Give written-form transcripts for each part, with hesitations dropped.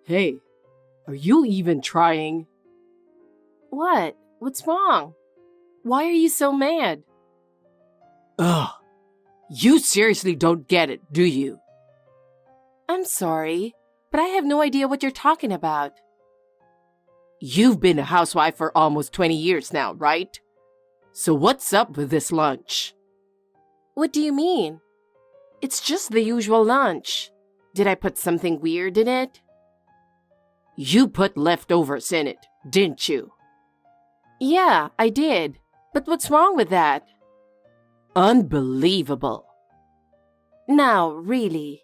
Hey, are you even trying? What? What's wrong? Why are you so mad? Ugh. You seriously don't get it, do you? I'm sorry, but I have no idea what you're talking about. You've been a housewife for almost 20 years now, right? So what's up with this lunch? What do you mean? It's just the usual lunch. Did I put something weird in it? You put leftovers in it, didn't you? Yeah, I did. But what's wrong with that? Unbelievable. Now, really,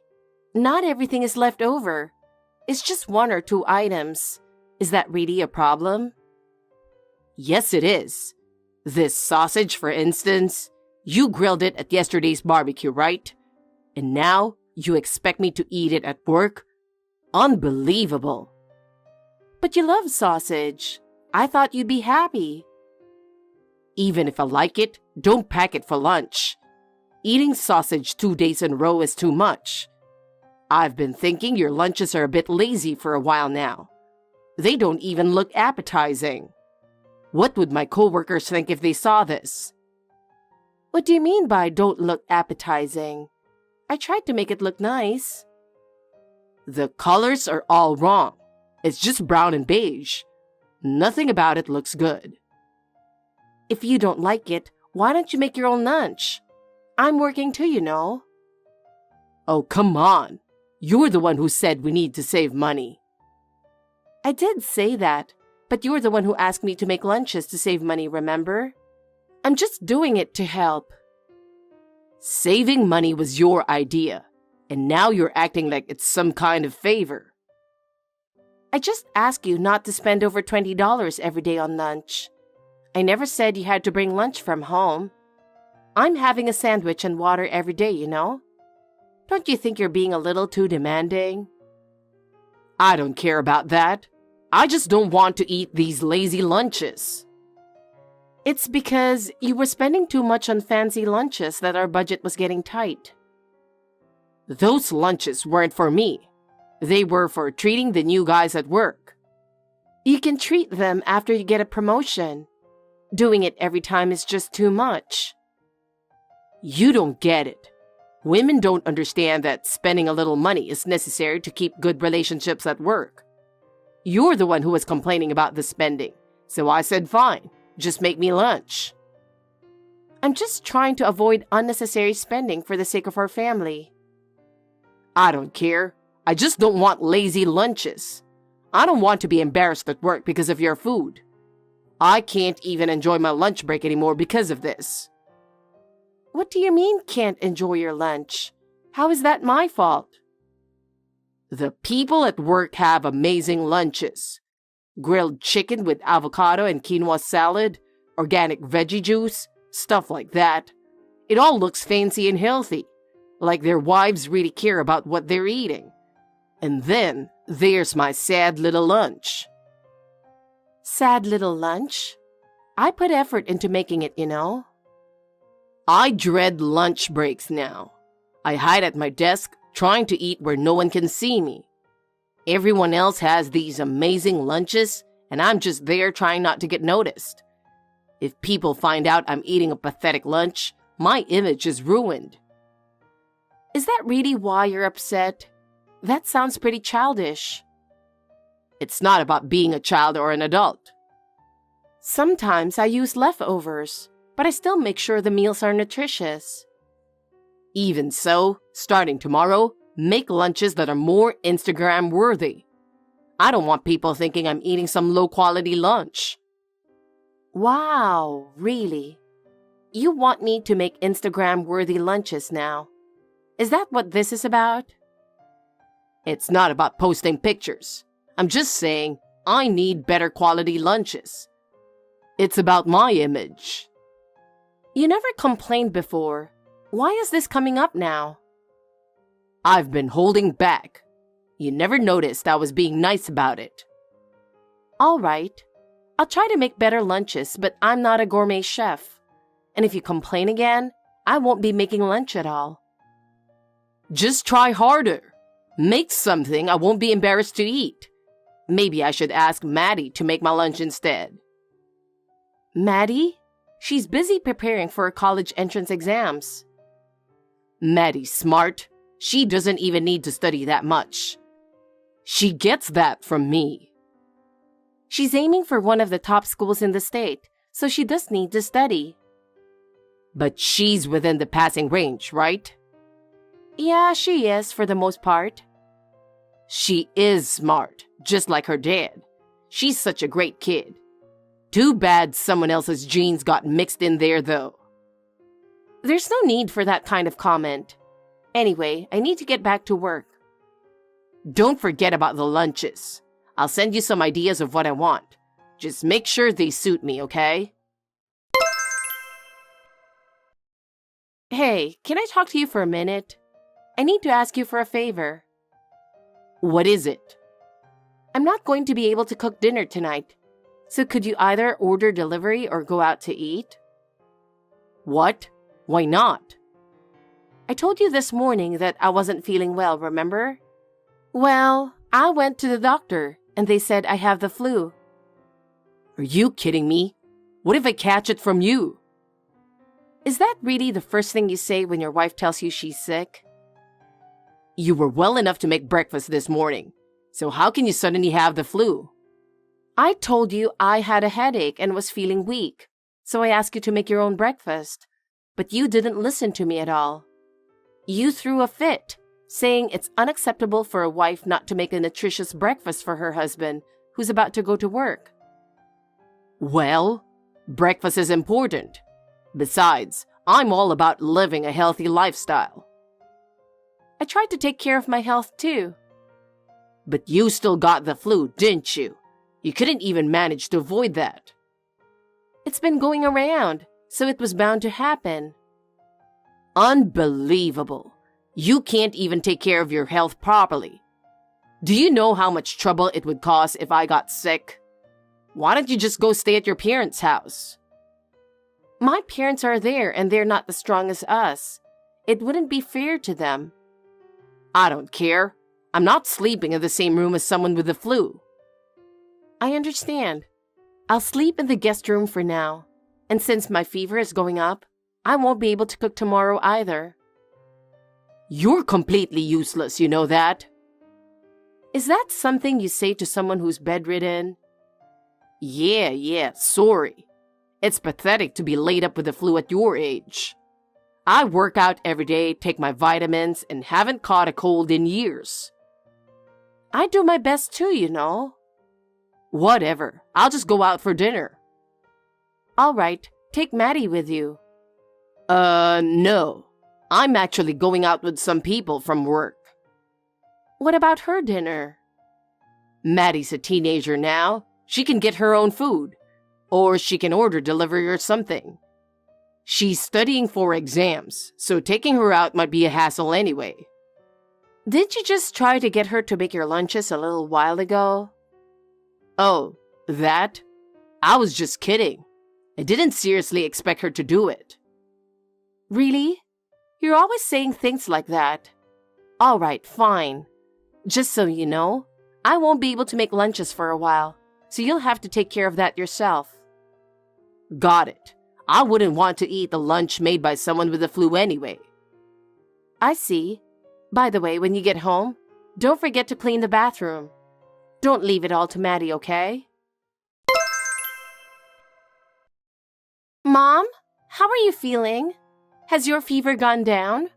not everything is left over. It's just one or two items. Is that really a problem? Yes, it is. This sausage, for instance, you grilled it at yesterday's barbecue, right? And now you expect me to eat it at work? Unbelievable. But you love sausage. I thought you'd be happy. Even if I like it, don't pack it for lunch. Eating sausage 2 days in a row is too much. I've been thinking your lunches are a bit lazy for a while now. They don't even look appetizing. What would my coworkers think if they saw this? What do you mean by don't look appetizing? I tried to make it look nice. The colors are all wrong. It's just brown and beige. Nothing about it looks good. If you don't like it, why don't you make your own lunch? I'm working too, you know. Oh, come on. You're the one who said we need to save money. I did say that, but you're the one who asked me to make lunches to save money, remember? I'm just doing it to help. Saving money was your idea, and now you're acting like it's some kind of favor. I just asked you not to spend over $20 every day on lunch. I never said you had to bring lunch from home. I'm having a sandwich and water every day, you know? Don't you think you're being a little too demanding? I don't care about that. I just don't want to eat these lazy lunches. It's because you were spending too much on fancy lunches that our budget was getting tight. Those lunches weren't for me. They were for treating the new guys at work. You can treat them after you get a promotion. Doing it every time is just too much. You don't get it. Women don't understand that spending a little money is necessary to keep good relationships at work. You're the one who was complaining about the spending, so I said fine, just make me lunch. I'm just trying to avoid unnecessary spending for the sake of our family. I don't care. I just don't want lazy lunches. I don't want to be embarrassed at work because of your food. I can't even enjoy my lunch break anymore because of this. What do you mean can't enjoy your lunch? How is that my fault? The people at work have amazing lunches. Grilled chicken with avocado and quinoa salad, organic veggie juice, stuff like that. It all looks fancy and healthy, like their wives really care about what they're eating. And then there's my sad little lunch. Sad little lunch? I put effort into making it, you know. I dread lunch breaks now. I hide at my desk trying to eat where no one can see me. Everyone else has these amazing lunches, and I'm just there trying not to get noticed. If people find out I'm eating a pathetic lunch, my image is ruined. Is that really why you're upset? That sounds pretty childish. It's not about being a child or an adult. Sometimes I use leftovers, but I still make sure the meals are nutritious. Even so, starting tomorrow, make lunches that are more Instagram-worthy. I don't want people thinking I'm eating some low-quality lunch. Wow, really? You want me to make Instagram-worthy lunches now? Is that what this is about? It's not about posting pictures. I'm just saying I need better quality lunches. It's about my image. You never complained before. Why is this coming up now? I've been holding back. You never noticed I was being nice about it. All right. I'll try to make better lunches, but I'm not a gourmet chef. And if you complain again, I won't be making lunch at all. Just try harder. Make something I won't be embarrassed to eat. Maybe I should ask Maddie to make my lunch instead. Maddie? She's busy preparing for her college entrance exams. Maddie's smart. She doesn't even need to study that much. She gets that from me. She's aiming for one of the top schools in the state, so she does need to study. But she's within the passing range, right? Yeah, she is, for the most part. She is smart, just like her dad. She's such a great kid. Too bad someone else's genes got mixed in there, though. There's no need for that kind of comment. Anyway, I need to get back to work. Don't forget about the lunches. I'll send you some ideas of what I want. Just make sure they suit me, okay? Hey, can I talk to you for a minute? I need to ask you for a favor. What is it? I'm not going to be able to cook dinner tonight. So could you either order delivery or go out to eat? What? Why not? I told you this morning that I wasn't feeling well, remember? Well, I went to the doctor and they said I have the flu. Are you kidding me? What if I catch it from you? Is that really the first thing you say when your wife tells you she's sick? You were well enough to make breakfast this morning, so how can you suddenly have the flu? I told you I had a headache and was feeling weak, so I asked you to make your own breakfast. But you didn't listen to me at all. You threw a fit, saying it's unacceptable for a wife not to make a nutritious breakfast for her husband, who's about to go to work. Well, breakfast is important. Besides, I'm all about living a healthy lifestyle. I tried to take care of my health too. But you still got the flu, didn't you? You couldn't even manage to avoid that. It's been going around, so it was bound to happen. Unbelievable. You can't even take care of your health properly. Do you know how much trouble it would cause if I got sick? Why don't you just go stay at your parents' house? My parents are there and they're not as strong as us. It wouldn't be fair to them. I don't care. I'm not sleeping in the same room as someone with the flu. I understand. I'll sleep in the guest room for now. And since my fever is going up, I won't be able to cook tomorrow either. You're completely useless, you know that? Is that something you say to someone who's bedridden? Yeah, sorry. It's pathetic to be laid up with the flu at your age. I work out every day, take my vitamins, and haven't caught a cold in years. I do my best too, you know. Whatever. I'll just go out for dinner. All right, take Maddie with you. No. I'm actually going out with some people from work. What about her dinner? Maddie's a teenager now. She can get her own food. Or she can order delivery or something. She's studying for exams, so taking her out might be a hassle anyway. Didn't you just try to get her to make your lunches a little while ago? Oh, that? I was just kidding. I didn't seriously expect her to do it. Really? You're always saying things like that. All right, fine. Just so you know, I won't be able to make lunches for a while, so you'll have to take care of that yourself. Got it. I wouldn't want to eat the lunch made by someone with the flu anyway. I see. By the way, when you get home, don't forget to clean the bathroom. Don't leave it all to Maddie, okay? Mom, how are you feeling? Has your fever gone down?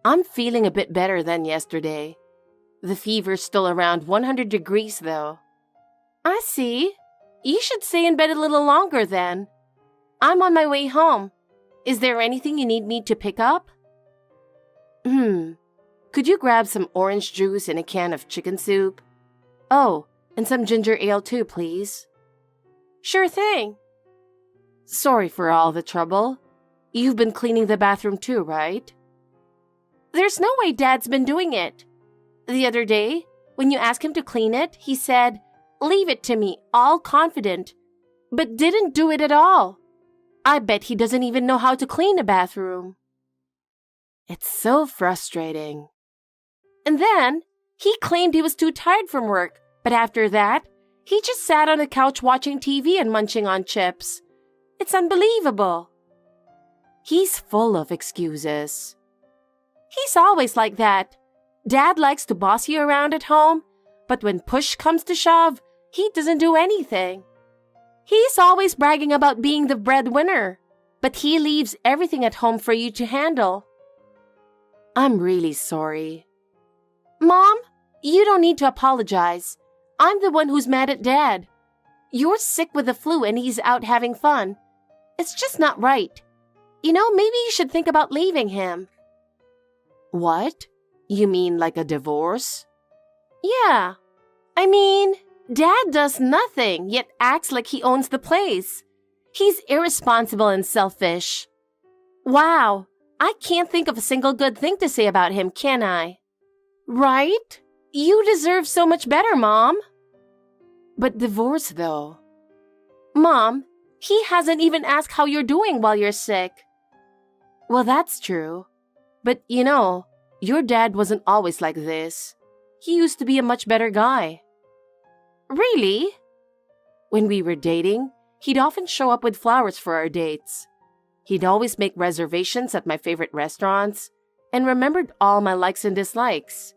I'm feeling a bit better than yesterday. The fever's still around 100 degrees, though. I see. You should stay in bed a little longer then. I'm on my way home. Is there anything you need me to pick up? Could you grab some orange juice and a can of chicken soup? Oh, and some ginger ale too, please. Sure thing. Sorry for all the trouble. You've been cleaning the bathroom too, right? There's no way Dad's been doing it. The other day, when you asked him to clean it, he said, "Leave it to me," all confident, but didn't do it at all. I bet he doesn't even know how to clean a bathroom. It's so frustrating. And then, he claimed he was too tired from work, But after that, he just sat on the couch watching TV and munching on chips. It's unbelievable. He's full of excuses. He's always like that. Dad likes to boss you around at home, but when push comes to shove, he doesn't do anything. He's always bragging about being the breadwinner, but he leaves everything at home for you to handle. I'm really sorry. Mom, you don't need to apologize. I'm the one who's mad at Dad. You're sick with the flu and he's out having fun. It's just not right. You know, maybe you should think about leaving him. What? You mean like a divorce? Yeah. I mean, Dad does nothing, yet acts like he owns the place. He's irresponsible and selfish. Wow, I can't think of a single good thing to say about him, can I? Right? You deserve so much better, Mom. But divorce, though. Mom, he hasn't even asked how you're doing while you're sick. Well, that's true. But, you know, your dad wasn't always like this. He used to be a much better guy. Really? When we were dating, he'd often show up with flowers for our dates. He'd always make reservations at my favorite restaurants and remembered all my likes and dislikes.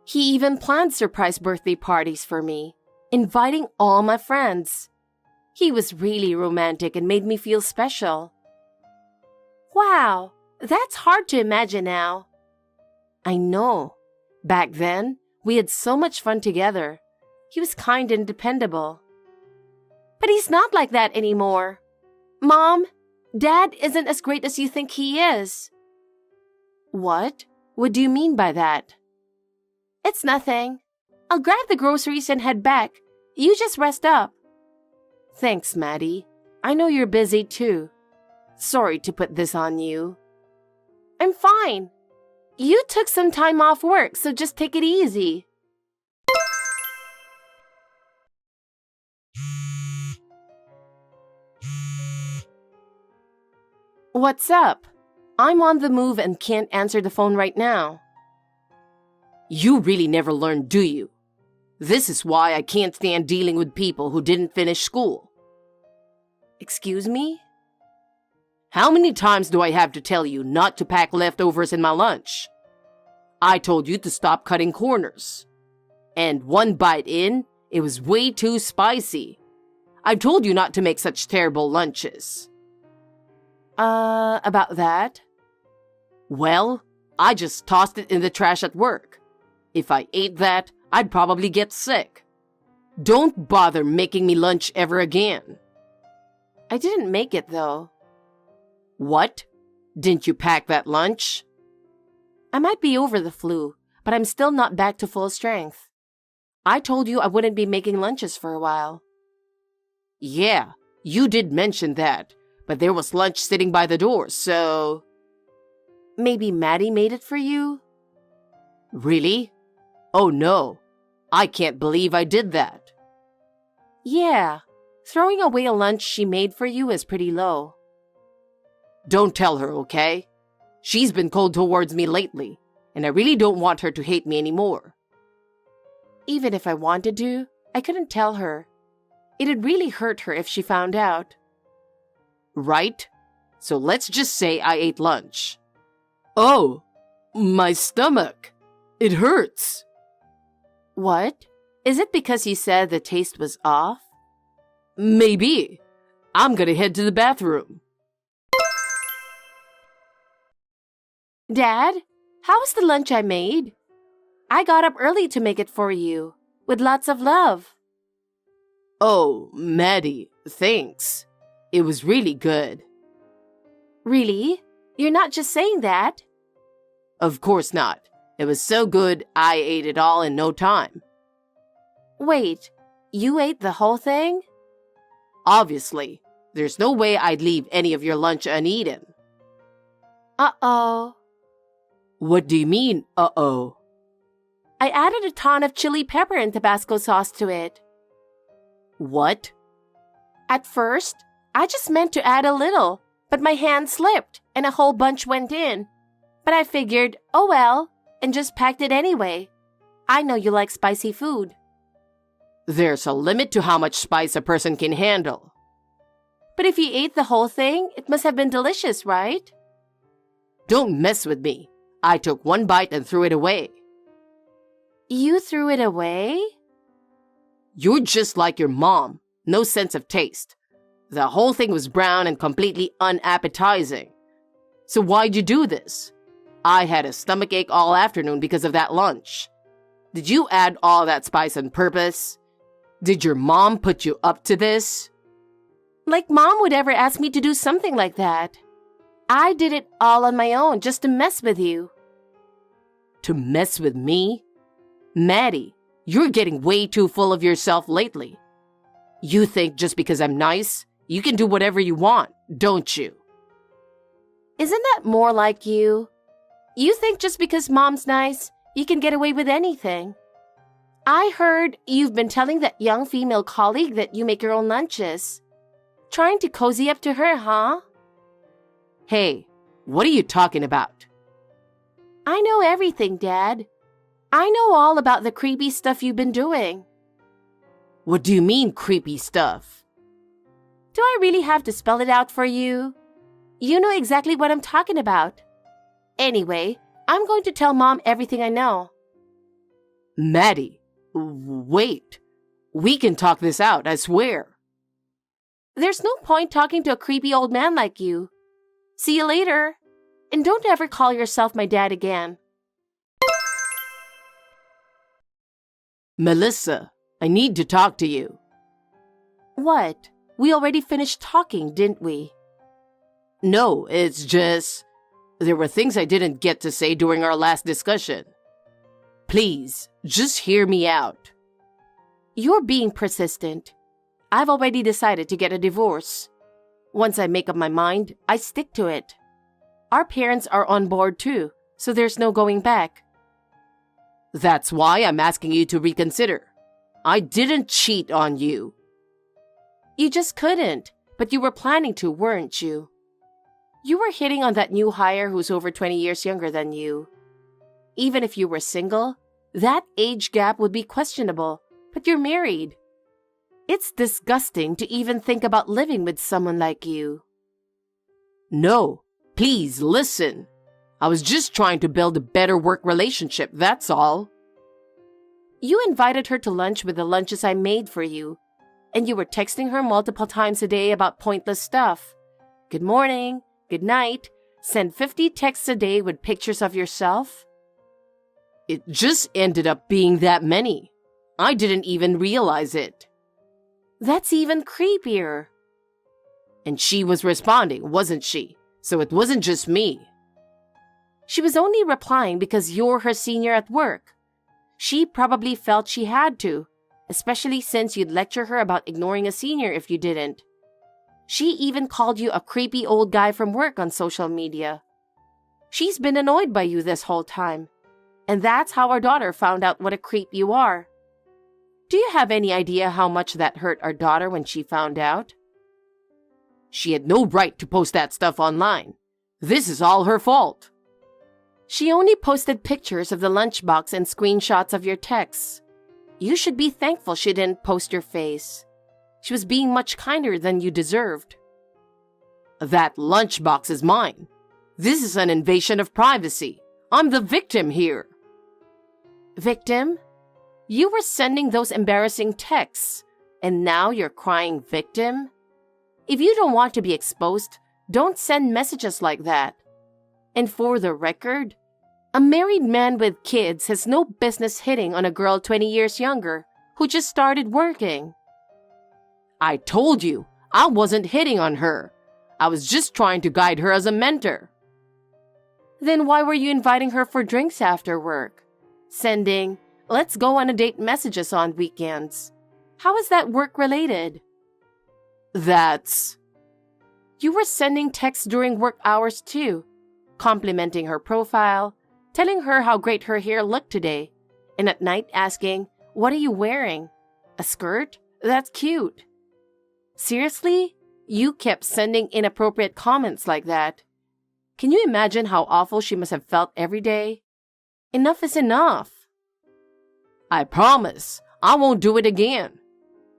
He even planned surprise birthday parties for me, inviting all my friends. He was really romantic and made me feel special. Wow, that's hard to imagine now. I know. Back then, we had so much fun together. He was kind and dependable. But he's not like that anymore. Mom, Dad isn't as great as you think he is. What? What do you mean by that? It's nothing. I'll grab the groceries and head back. You just rest up. Thanks, Maddie. I know you're busy too. Sorry to put this on you. I'm fine. You took some time off work, so just take it easy. What's up? I'm on the move and can't answer the phone right now. You really never learn, do you? This is why I can't stand dealing with people who didn't finish school. Excuse me? How many times do I have to tell you not to pack leftovers in my lunch? I told you to stop cutting corners. And one bite in, it was way too spicy. I've told you not to make such terrible lunches. About that? Well, I just tossed it in the trash at work. If I ate that, I'd probably get sick. Don't bother making me lunch ever again. I didn't make it, though. What? Didn't you pack that lunch? I might be over the flu, but I'm still not back to full strength. I told you I wouldn't be making lunches for a while. Yeah, you did mention that, but there was lunch sitting by the door, so... Maybe Maddie made it for you? Really? Oh no, I can't believe I did that. Yeah, throwing away a lunch she made for you is pretty low. Don't tell her, okay? She's been cold towards me lately, and I really don't want her to hate me anymore. Even if I wanted to, I couldn't tell her. It'd really hurt her if she found out. Right? So let's just say I ate lunch. Oh, my stomach. It hurts. What? Is it because you said the taste was off? Maybe. I'm gonna head to the bathroom. Dad, how was the lunch I made? I got up early to make it for you, with lots of love. Oh, Maddie, thanks. It was really good. Really? You're not just saying that? Of course not. It was so good, I ate it all in no time. Wait, you ate the whole thing? Obviously. There's no way I'd leave any of your lunch uneaten. Uh-oh. What do you mean, uh-oh? I added a ton of chili pepper and Tabasco sauce to it. What? At first, I just meant to add a little, but my hand slipped and a whole bunch went in. But I figured, oh well, and just packed it anyway. I know you like spicy food. There's a limit to how much spice a person can handle. But if you ate the whole thing, it must have been delicious, right? Don't mess with me. I took one bite and threw it away. You threw it away? You're just like your mom. No sense of taste. The whole thing was brown and completely unappetizing. So why'd you do this? I had a stomachache all afternoon because of that lunch. Did you add all that spice on purpose? Did your mom put you up to this? Like Mom would ever ask me to do something like that. I did it all on my own just to mess with you. To mess with me? Maddie, you're getting way too full of yourself lately. You think just because I'm nice, you can do whatever you want, don't you? Isn't that more like you? You think just because Mom's nice, you can get away with anything. I heard you've been telling that young female colleague that you make your own lunches. Trying to cozy up to her, huh? Hey, what are you talking about? I know everything, Dad. I know all about the creepy stuff you've been doing. What do you mean, creepy stuff? Do I really have to spell it out for you? You know exactly what I'm talking about. Anyway, I'm going to tell Mom everything I know. Maddie, wait. We can talk this out, I swear. There's no point talking to a creepy old man like you. See you later. And don't ever call yourself my dad again. Melissa, I need to talk to you. What? We already finished talking, didn't we? No, it's just... there were things I didn't get to say during our last discussion. Please, just hear me out. You're being persistent. I've already decided to get a divorce. Once I make up my mind, I stick to it. Our parents are on board too, so there's no going back. That's why I'm asking you to reconsider. I didn't cheat on you. You just couldn't, but you were planning to, weren't you? You were hitting on that new hire who's over 20 years younger than you. Even if you were single, that age gap would be questionable, but you're married. It's disgusting to even think about living with someone like you. No, please listen. I was just trying to build a better work relationship, that's all. You invited her to lunch with the lunches I made for you, and you were texting her multiple times a day about pointless stuff. Good morning, good night, send 50 texts a day with pictures of yourself. It just ended up being that many. I didn't even realize it. That's even creepier. And she was responding, wasn't she? So it wasn't just me. She was only replying because you're her senior at work. She probably felt she had to, especially since you'd lecture her about ignoring a senior if you didn't. She even called you a creepy old guy from work on social media. She's been annoyed by you this whole time. And that's how our daughter found out what a creep you are. Do you have any idea how much that hurt our daughter when she found out? She had no right to post that stuff online. This is all her fault. She only posted pictures of the lunchbox and screenshots of your texts. You should be thankful she didn't post your face. She was being much kinder than you deserved. That lunchbox is mine. This is an invasion of privacy. I'm the victim here. Victim? You were sending those embarrassing texts, and now you're crying victim? If you don't want to be exposed, don't send messages like that. And for the record, a married man with kids has no business hitting on a girl 20 years younger who just started working. I told you, I wasn't hitting on her. I was just trying to guide her as a mentor. Then why were you inviting her for drinks after work? Sending, "Let's go on a date" messages on weekends. How is that work-related? That's... You were sending texts during work hours too, complimenting her profile, telling her how great her hair looked today, and at night asking, "What are you wearing? A skirt? That's cute." Seriously? You kept sending inappropriate comments like that. Can you imagine how awful she must have felt every day? Enough is enough. I promise, I won't do it again.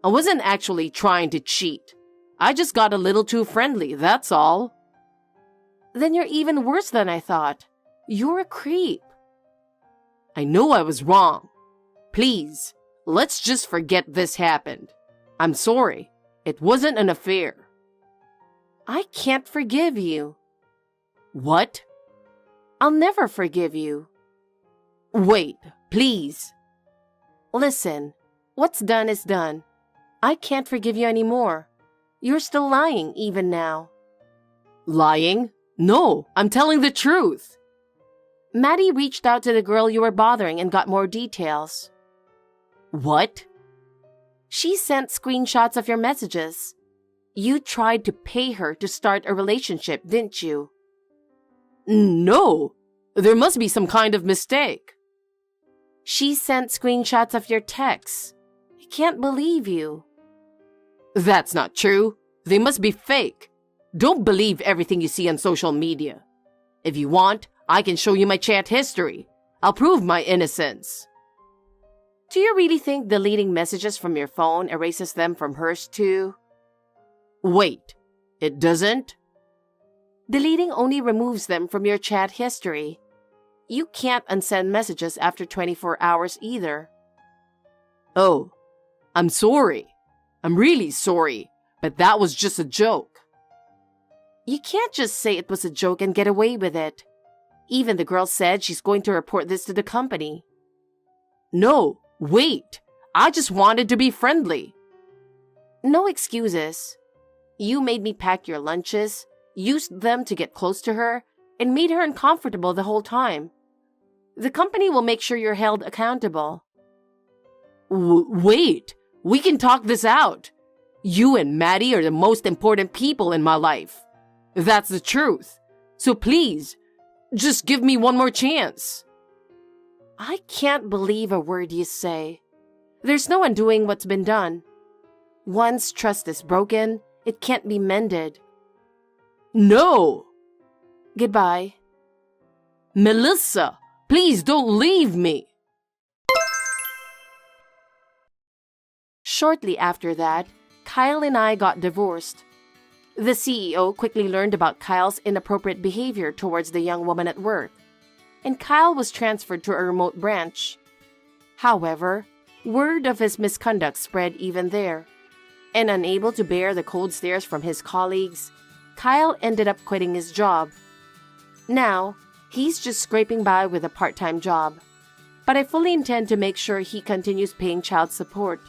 I wasn't actually trying to cheat. I just got a little too friendly, that's all. Then you're even worse than I thought. You're a creep. I know I was wrong. Please, let's just forget this happened. I'm sorry. It wasn't an affair. I can't forgive you. What? I'll never forgive you. Wait, please. Listen, what's done is done. I can't forgive you anymore. You're still lying even now. Lying? No, I'm telling the truth. Maddie reached out to the girl you were bothering and got more details. What? She sent screenshots of your messages. You tried to pay her to start a relationship, didn't you? No, there must be some kind of mistake. She sent screenshots of your texts. I can't believe you. That's not true. They must be fake. Don't believe everything you see on social media. If you want, I can show you my chat history. I'll prove my innocence. Do you really think deleting messages from your phone erases them from hers too? Wait, it doesn't? Deleting only removes them from your chat history. You can't unsend messages after 24 hours either. Oh, I'm sorry. I'm really sorry, but that was just a joke. You can't just say it was a joke and get away with it. Even the girl said she's going to report this to the company. No, wait. I just wanted to be friendly. No excuses. You made me pack your lunches, used them to get close to her, and made her uncomfortable the whole time. The company will make sure you're held accountable. Wait, we can talk this out. You and Maddie are the most important people in my life. That's the truth. So please, just give me one more chance. I can't believe a word you say. There's no undoing what's been done. Once trust is broken, it can't be mended. No! Goodbye. Melissa, please don't leave me! Shortly after that, Kyle and I got divorced. The CEO quickly learned about Kyle's inappropriate behavior towards the young woman at work, and Kyle was transferred to a remote branch. However, word of his misconduct spread even there, and unable to bear the cold stares from his colleagues, Kyle ended up quitting his job. Now, he's just scraping by with a part-time job, but I fully intend to make sure he continues paying child support.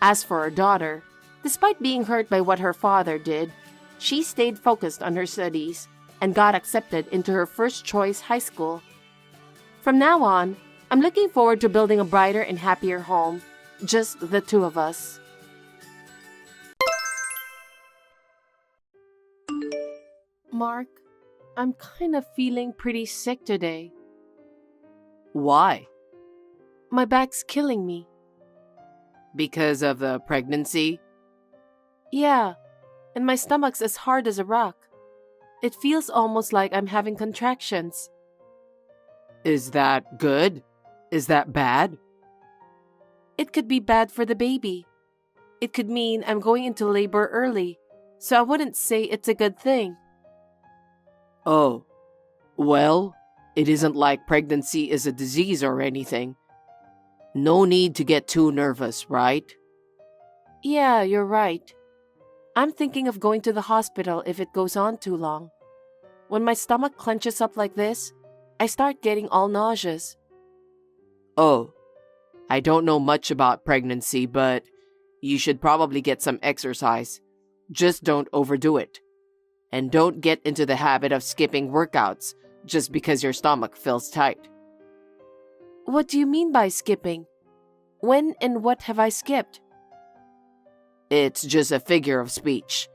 As for our daughter, despite being hurt by what her father did, she stayed focused on her studies and got accepted into her first-choice high school. From now on, I'm looking forward to building a brighter and happier home, just the two of us. Mark, I'm kind of feeling pretty sick today. Why? My back's killing me. Because of the pregnancy? Yeah, and my stomach's as hard as a rock. It feels almost like I'm having contractions. Is that good? Is that bad? It could be bad for the baby. It could mean I'm going into labor early, so I wouldn't say it's a good thing. Oh, well, it isn't like pregnancy is a disease or anything. No need to get too nervous, right? Yeah, you're right. I'm thinking of going to the hospital if it goes on too long. When my stomach clenches up like this, I start getting all nauseous. Oh, I don't know much about pregnancy, but you should probably get some exercise. Just don't overdo it. And don't get into the habit of skipping workouts just because your stomach feels tight. What do you mean by skipping? When and what have I skipped? It's just a figure of speech.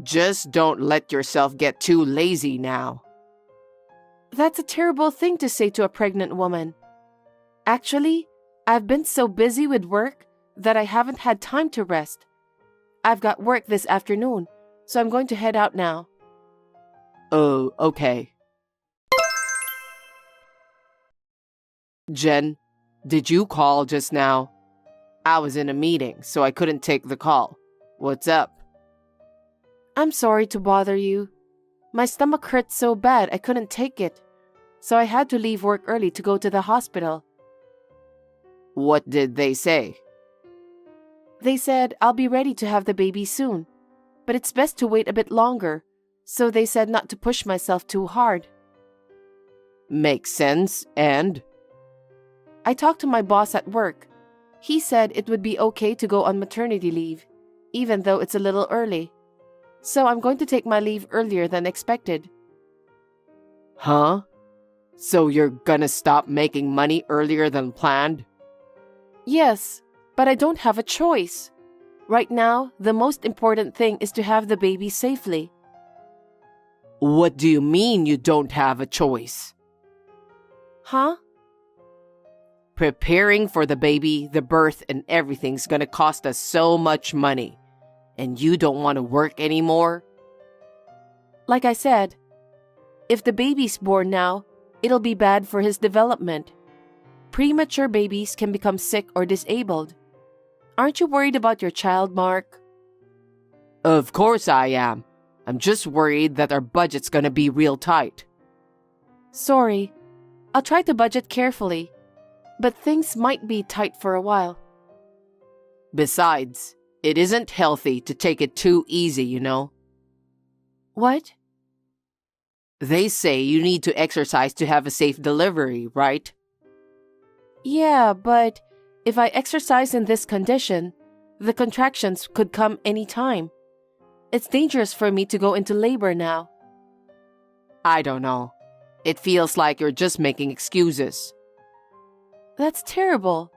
Just don't let yourself get too lazy now. That's a terrible thing to say to a pregnant woman. Actually, I've been so busy with work that I haven't had time to rest. I've got work this afternoon, so I'm going to head out now. Oh, okay. Jen, did you call just now? I was in a meeting, so I couldn't take the call. What's up? I'm sorry to bother you. My stomach hurt so bad I couldn't take it, so I had to leave work early to go to the hospital. What did they say? They said I'll be ready to have the baby soon, but it's best to wait a bit longer, so they said not to push myself too hard. Makes sense, and? I talked to my boss at work. He said it would be okay to go on maternity leave, even though it's a little early. So I'm going to take my leave earlier than expected. Huh? So you're gonna stop making money earlier than planned? Yes, but I don't have a choice. Right now, the most important thing is to have the baby safely. What do you mean you don't have a choice? Huh? Preparing for the baby, the birth, and everything's gonna cost us so much money. And you don't want to work anymore? Like I said, if the baby's born now, it'll be bad for his development. Premature babies can become sick or disabled. Aren't you worried about your child, Mark? Of course I am. I'm just worried that our budget's gonna be real tight. Sorry. I'll try to budget carefully, but things might be tight for a while. Besides, it isn't healthy to take it too easy, you know? What? They say you need to exercise to have a safe delivery, right? Yeah, but if I exercise in this condition, the contractions could come any time. It's dangerous for me to go into labor now. I don't know. It feels like you're just making excuses. That's terrible.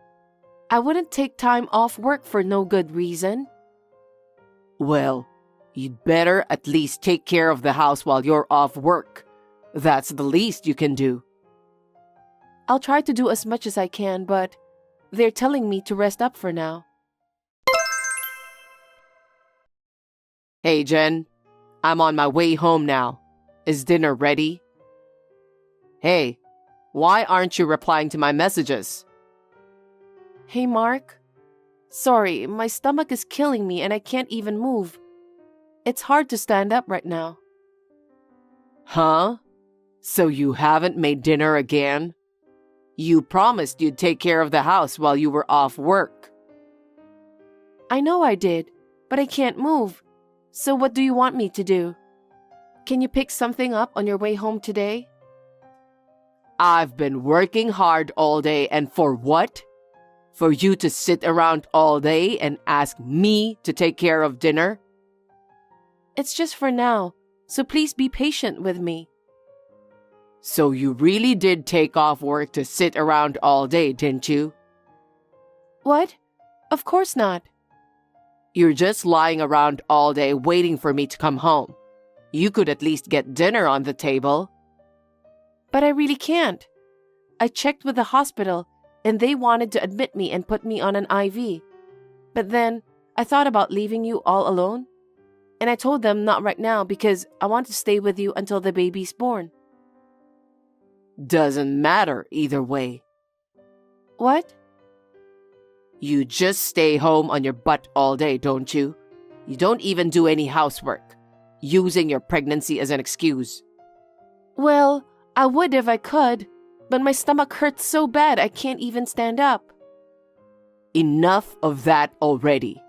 I wouldn't take time off work for no good reason. Well, you'd better at least take care of the house while you're off work. That's the least you can do. I'll try to do as much as I can, but they're telling me to rest up for now. Hey, Jen. I'm on my way home now. Is dinner ready? Hey, why aren't you replying to my messages? Hey, Mark. Sorry, my stomach is killing me and I can't even move. It's hard to stand up right now. Huh? So you haven't made dinner again? You promised you'd take care of the house while you were off work. I know I did, but I can't move. So what do you want me to do? Can you pick something up on your way home today? I've been working hard all day, and for what? For you to sit around all day and ask me to take care of dinner? It's just for now, so please be patient with me. So you really did take off work to sit around all day, didn't you? What? Of course not. You're just lying around all day waiting for me to come home. You could at least get dinner on the table. But I really can't. I checked with the hospital, and they wanted to admit me and put me on an IV. But then, I thought about leaving you all alone. And I told them not right now because I want to stay with you until the baby's born. Doesn't matter either way. What? You just stay home on your butt all day, don't you? You don't even do any housework, using your pregnancy as an excuse. Well, I would if I could, but my stomach hurts so bad I can't even stand up. Enough of that already.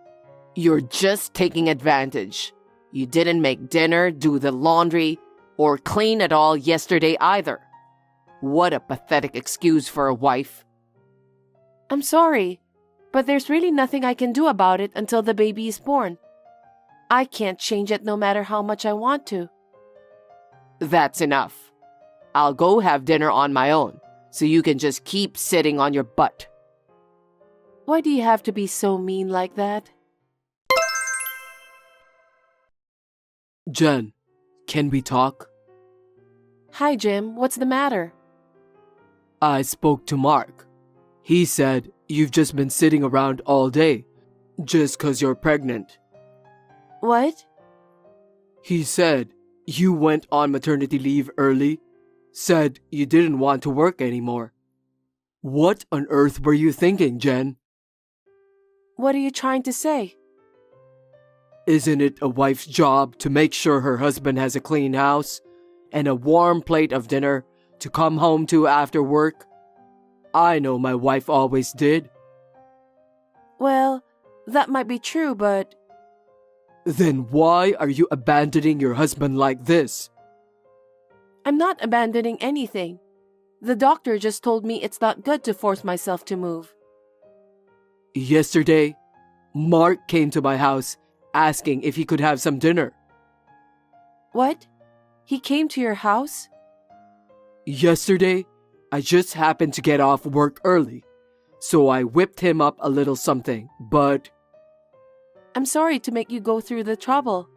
You're just taking advantage. You didn't make dinner, do the laundry, or clean at all yesterday either. What a pathetic excuse for a wife. I'm sorry, but there's really nothing I can do about it until the baby is born. I can't change it no matter how much I want to. That's enough. I'll go have dinner on my own, so you can just keep sitting on your butt. Why do you have to be so mean like that? Jen, can we talk? Hi, Jim. What's the matter? I spoke to Mark. He said you've just been sitting around all day, just 'cause you're pregnant. What? He said you went on maternity leave early, said you didn't want to work anymore. What on earth were you thinking, Jen? What are you trying to say? Isn't it a wife's job to make sure her husband has a clean house and a warm plate of dinner to come home to after work? I know my wife always did. Well, that might be true, but Then why are you abandoning your husband like this? I'm not abandoning anything. The doctor just told me it's not good to force myself to move. Yesterday, Mark came to my house asking if he could have some dinner. What? He came to your house? Yesterday, I just happened to get off work early, so I whipped him up a little something, but I'm sorry to make you go through the trouble.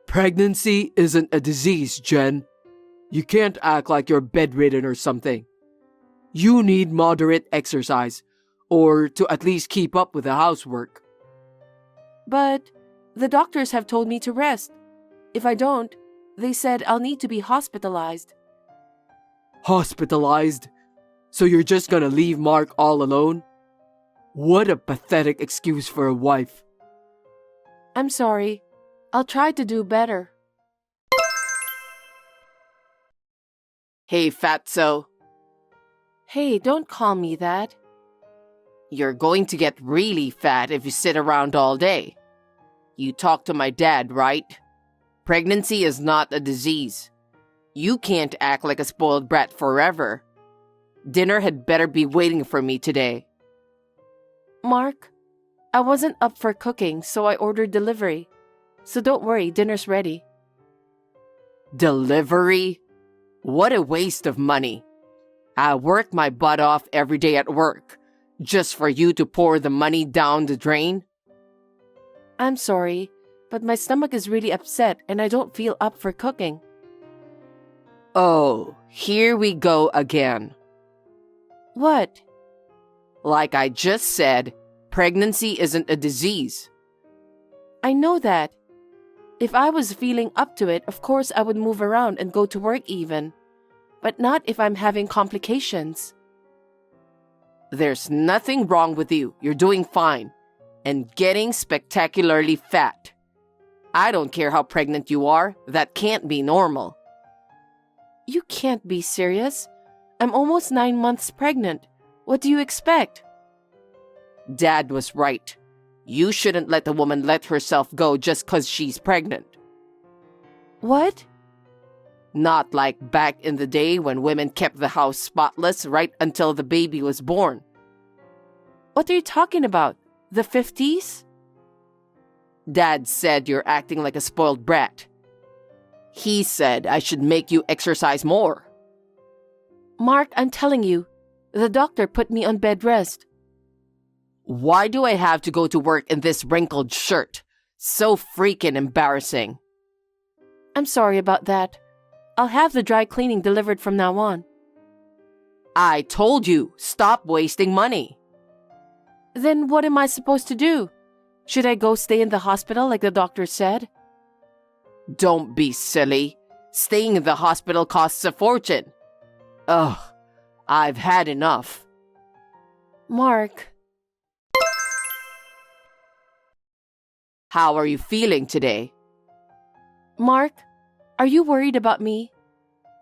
pregnancy isn't a disease, Jen. You can't act like you're bedridden or something. You need moderate exercise, or to at least keep up with the housework. But the doctors have told me to rest. If I don't, they said I'll need to be hospitalized. Hospitalized? So you're just gonna leave Mark all alone? What a pathetic excuse for a wife. I'm sorry. I'll try to do better. Hey, fatso. Hey, don't call me that. You're going to get really fat if you sit around all day. You talked to my dad, right? Pregnancy is not a disease. You can't act like a spoiled brat forever. Dinner had better be waiting for me today. Mark, I wasn't up for cooking, so I ordered delivery. So don't worry, dinner's ready. Delivery? What a waste of money. I work my butt off every day at work, just for you to pour the money down the drain? I'm sorry, but my stomach is really upset and I don't feel up for cooking. Oh, here we go again. What? Like I just said, pregnancy isn't a disease. I know that. If I was feeling up to it, of course I would move around and go to work even. But not if I'm having complications. There's nothing wrong with you. You're doing fine. And getting spectacularly fat. I don't care how pregnant you are. That can't be normal. You can't be serious. I'm almost 9 months pregnant. What do you expect? Dad was right. You shouldn't let a woman let herself go just 'cause she's pregnant. What? Not like back in the day when women kept the house spotless right until the baby was born. What are you talking about? The 50s? Dad said you're acting like a spoiled brat. He said I should make you exercise more. Mark, I'm telling you, the doctor put me on bed rest. Why do I have to go to work in this wrinkled shirt? So freaking embarrassing. I'm sorry about that. I'll have the dry cleaning delivered from now on. I told you, stop wasting money. Then what am I supposed to do? Should I go stay in the hospital like the doctor said? Don't be silly. Staying in the hospital costs a fortune. Ugh, I've had enough. Mark, How are you feeling today? Mark, are you worried about me?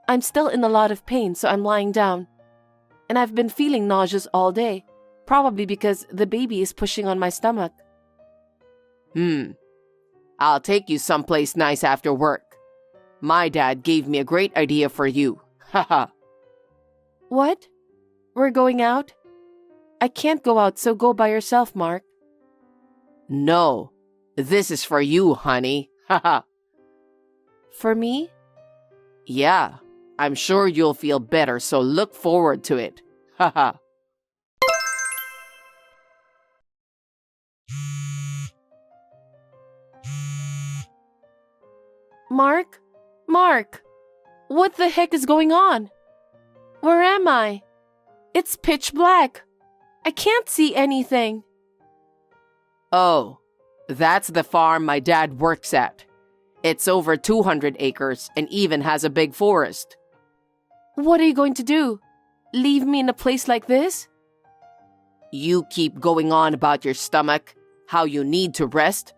I'm still in a lot of pain, so I'm lying down. And I've been feeling nauseous all day, probably because the baby is pushing on my stomach. I'll take you someplace nice after work. My dad gave me a great idea for you. Haha. What? We're going out? I can't go out, so go by yourself, Mark. No, this is for you, honey. Haha. For me? Yeah, I'm sure you'll feel better, so look forward to it. Haha. Mark? Mark! What the heck is going on? Where am I? It's pitch black. I can't see anything. Oh, that's the farm my dad works at. It's over 200 acres and even has a big forest. What are you going to do? Leave me in a place like this? You keep going on about your stomach, how you need to rest,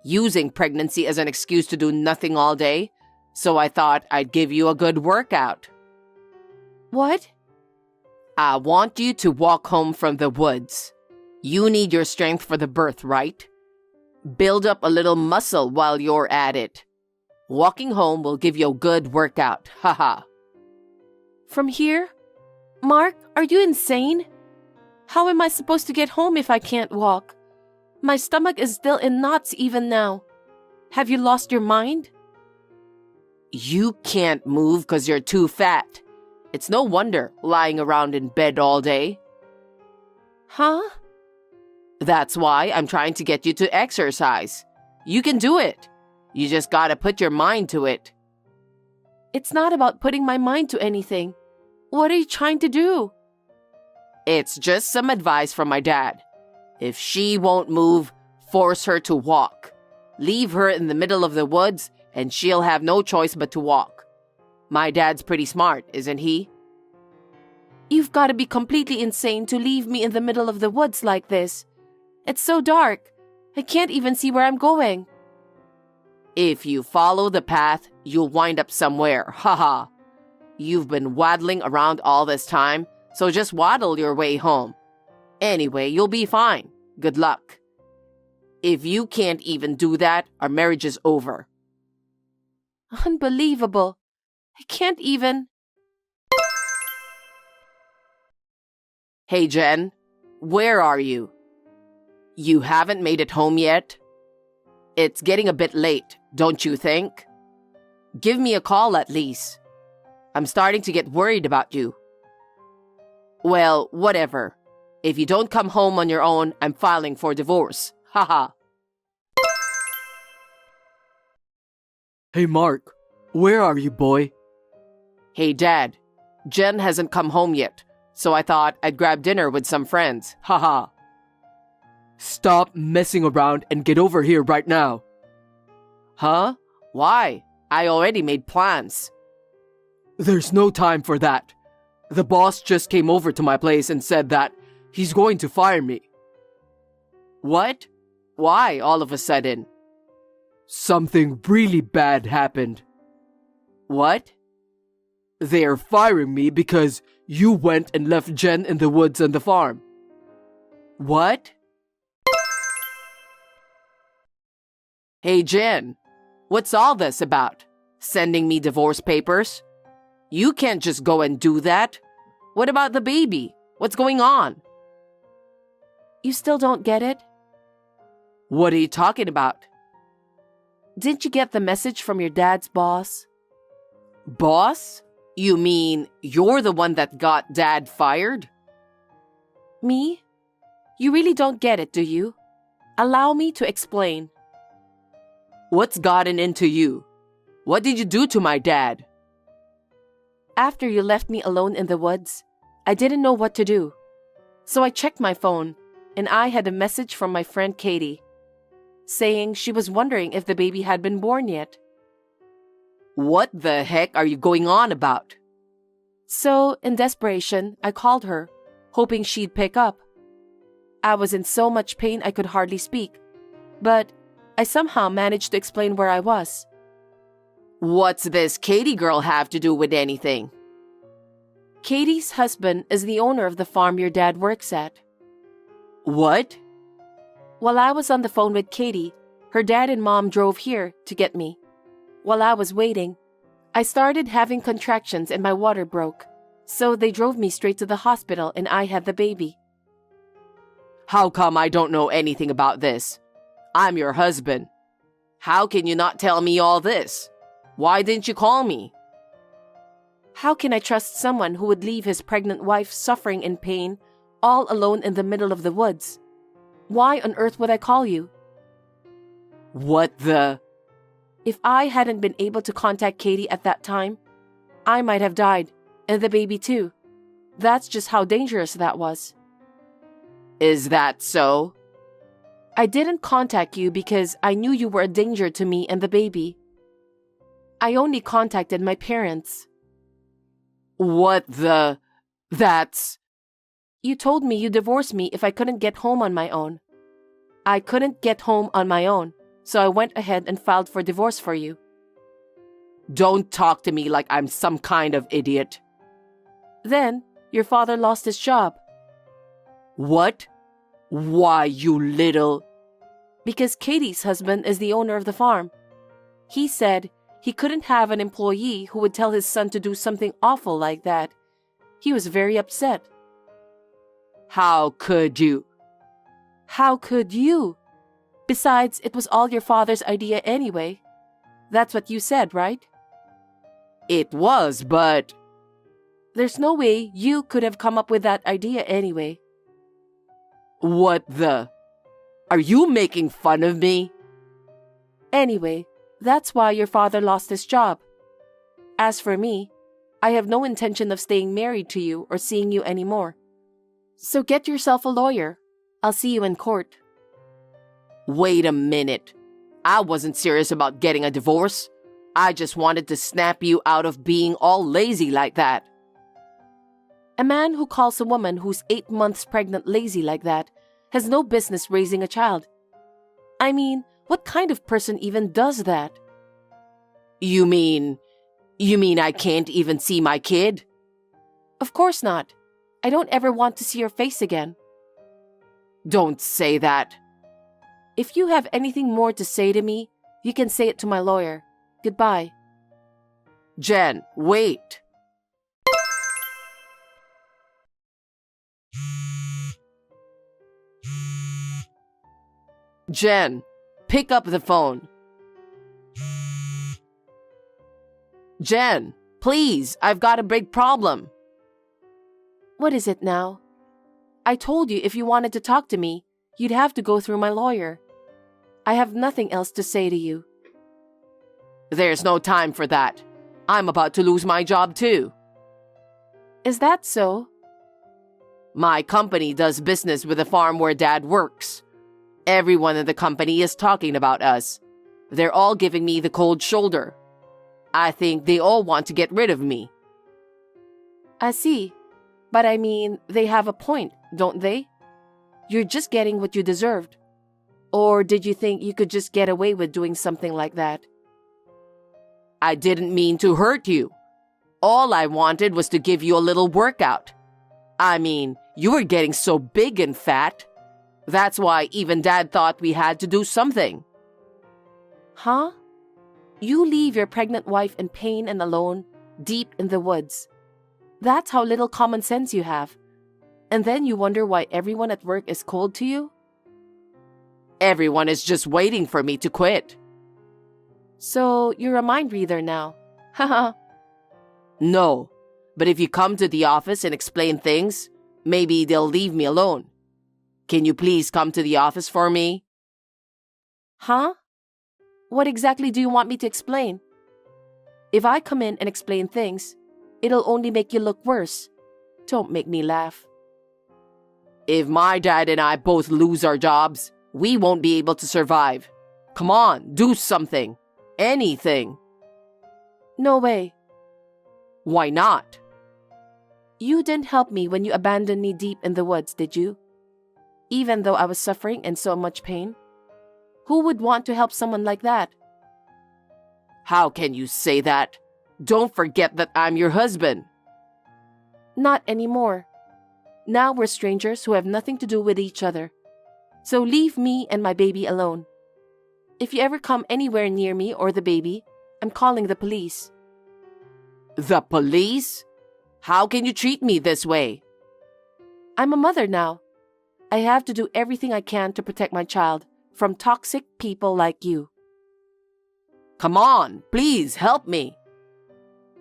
using pregnancy as an excuse to do nothing all day, so I thought I'd give you a good workout. What? I want you to walk home from the woods. You need your strength for the birth, right? Build up a little muscle while you're at it. Walking home will give you a good workout, haha. From here? Mark, are you insane? How am I supposed to get home if I can't walk? My stomach is still in knots even now. Have you lost your mind? You can't move because you're too fat. It's no wonder lying around in bed all day. Huh? That's why I'm trying to get you to exercise. You can do it. You just gotta put your mind to it. It's not about putting my mind to anything. What are you trying to do? It's just some advice from my dad. If she won't move, force her to walk. Leave her in the middle of the woods and she'll have no choice but to walk. My dad's pretty smart, isn't he? You've got to be completely insane to leave me in the middle of the woods like this. It's so dark. I can't even see where I'm going. If you follow the path, you'll wind up somewhere, haha. You've been waddling around all this time, so just waddle your way home. Anyway, you'll be fine. Good luck. If you can't even do that, our marriage is over. Unbelievable. I can't even... Hey, Jen, where are you? You haven't made it home yet? It's getting a bit late, don't you think? Give me a call at least. I'm starting to get worried about you. Well, whatever. If you don't come home on your own, I'm filing for divorce. Haha. Hey Mark, where are you, boy? Hey, Dad. Jen hasn't come home yet, so I thought I'd grab dinner with some friends. Haha. Stop messing around and get over here right now. Huh? Why? I already made plans. There's no time for that. The boss just came over to my place and said that he's going to fire me. What? Why all of a sudden? Something really bad happened. What? They're firing me because you went and left Jen in the woods on the farm. What? Hey, Jen, what's all this about? Sending me divorce papers? You can't just go and do that. What about the baby? What's going on? You still don't get it? What are you talking about? Didn't you get the message from your dad's boss? Boss? You mean you're the one that got Dad fired? Me? You really don't get it, do you? Allow me to explain. What's gotten into you? What did you do to my dad? After you left me alone in the woods, I didn't know what to do. So I checked my phone, and I had a message from my friend Katie, saying she was wondering if the baby had been born yet. What the heck are you going on about? So, in desperation, I called her, hoping she'd pick up. I was in so much pain I could hardly speak, but I somehow managed to explain where I was. What's this Katie girl have to do with anything? Katie's husband is the owner of the farm your dad works at. What? While I was on the phone with Katie, her dad and mom drove here to get me. While I was waiting, I started having contractions and my water broke, so they drove me straight to the hospital and I had the baby. How come I don't know anything about this? I'm your husband. How can you not tell me all this? Why didn't you call me? How can I trust someone who would leave his pregnant wife suffering in pain, all alone in the middle of the woods? Why on earth would I call you? What the... If I hadn't been able to contact Katie at that time, I might have died, and the baby too. That's just how dangerous that was. Is that so? I didn't contact you because I knew you were a danger to me and the baby. I only contacted my parents. What the... That's... You told me you'd divorce me if I couldn't get home on my own. I couldn't get home on my own, so I went ahead and filed for divorce for you. Don't talk to me like I'm some kind of idiot. Then, your father lost his job. What? Why, you little... Because Katie's husband is the owner of the farm. He said he couldn't have an employee who would tell his son to do something awful like that. He was very upset. How could you? How could you? Besides, it was all your father's idea anyway. That's what you said, right? It was, but... There's no way you could have come up with that idea anyway. What the... Are you making fun of me? Anyway, that's why your father lost his job. As for me, I have no intention of staying married to you or seeing you anymore. So get yourself a lawyer. I'll see you in court. Wait a minute. I wasn't serious about getting a divorce. I just wanted to snap you out of being all lazy like that. A man who calls a woman who's 8 months pregnant lazy like that has no business raising a child. I mean, what kind of person even does that? You mean I can't even see my kid? Of course not. I don't ever want to see your face again. Don't say that. If you have anything more to say to me, you can say it to my lawyer. Goodbye. Jen, wait. Jen, pick up the phone. Jen, please, I've got a big problem. What is it now? I told you if you wanted to talk to me, you'd have to go through my lawyer. I have nothing else to say to you. There's no time for that. I'm about to lose my job too. Is that so? My company does business with the farm where Dad works. Everyone in the company is talking about us. They're all giving me the cold shoulder. I think they all want to get rid of me. I see. But I mean, they have a point, don't they? You're just getting what you deserved. Or did you think you could just get away with doing something like that? I didn't mean to hurt you. All I wanted was to give you a little workout. I mean, you were getting so big and fat. That's why even Dad thought we had to do something. Huh? You leave your pregnant wife in pain and alone, deep in the woods. That's how little common sense you have. And then you wonder why everyone at work is cold to you? Everyone is just waiting for me to quit. So you're a mind reader now. Haha. No, but if you come to the office and explain things, maybe they'll leave me alone. Can you please come to the office for me? Huh? What exactly do you want me to explain? If I come in and explain things, it'll only make you look worse. Don't make me laugh. If my dad and I both lose our jobs, we won't be able to survive. Come on, do something. Anything. No way. Why not? You didn't help me when you abandoned me deep in the woods, did you? Even though I was suffering in so much pain? Who would want to help someone like that? How can you say that? Don't forget that I'm your husband. Not anymore. Now we're strangers who have nothing to do with each other. So leave me and my baby alone. If you ever come anywhere near me or the baby, I'm calling the police. The police? How can you treat me this way? I'm a mother now. I have to do everything I can to protect my child from toxic people like you. Come on, please help me.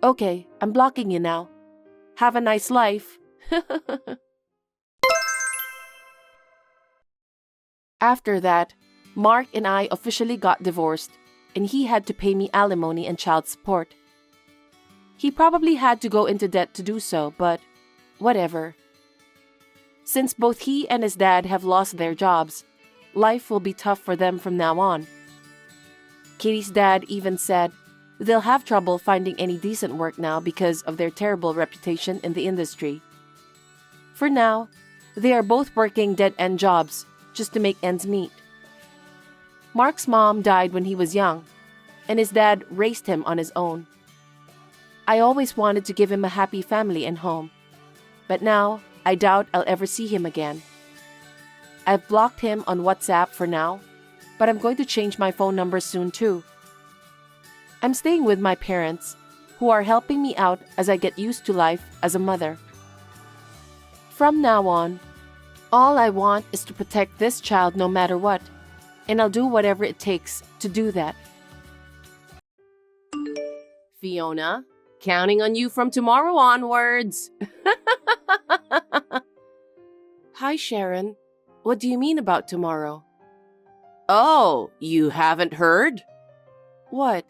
Okay, I'm blocking you now. Have a nice life. After that, Mark and I officially got divorced, and he had to pay me alimony and child support. He probably had to go into debt to do so, but whatever. Since both he and his dad have lost their jobs, life will be tough for them from now on. Katie's dad even said they'll have trouble finding any decent work now because of their terrible reputation in the industry. For now, They are both working dead-end jobs just to make ends meet. Mark's mom died when he was young, and his dad raised him on his own. I always wanted to give him a happy family and home, but now I doubt I'll ever see him again. I've blocked him on WhatsApp for now, but I'm going to change my phone number soon too. I'm staying with my parents, who are helping me out as I get used to life as a mother. From now on, all I want is to protect this child no matter what, and I'll do whatever it takes to do that. Fiona, counting on you from tomorrow onwards. Hi, Sharon. What do you mean about tomorrow? Oh, you haven't heard? What?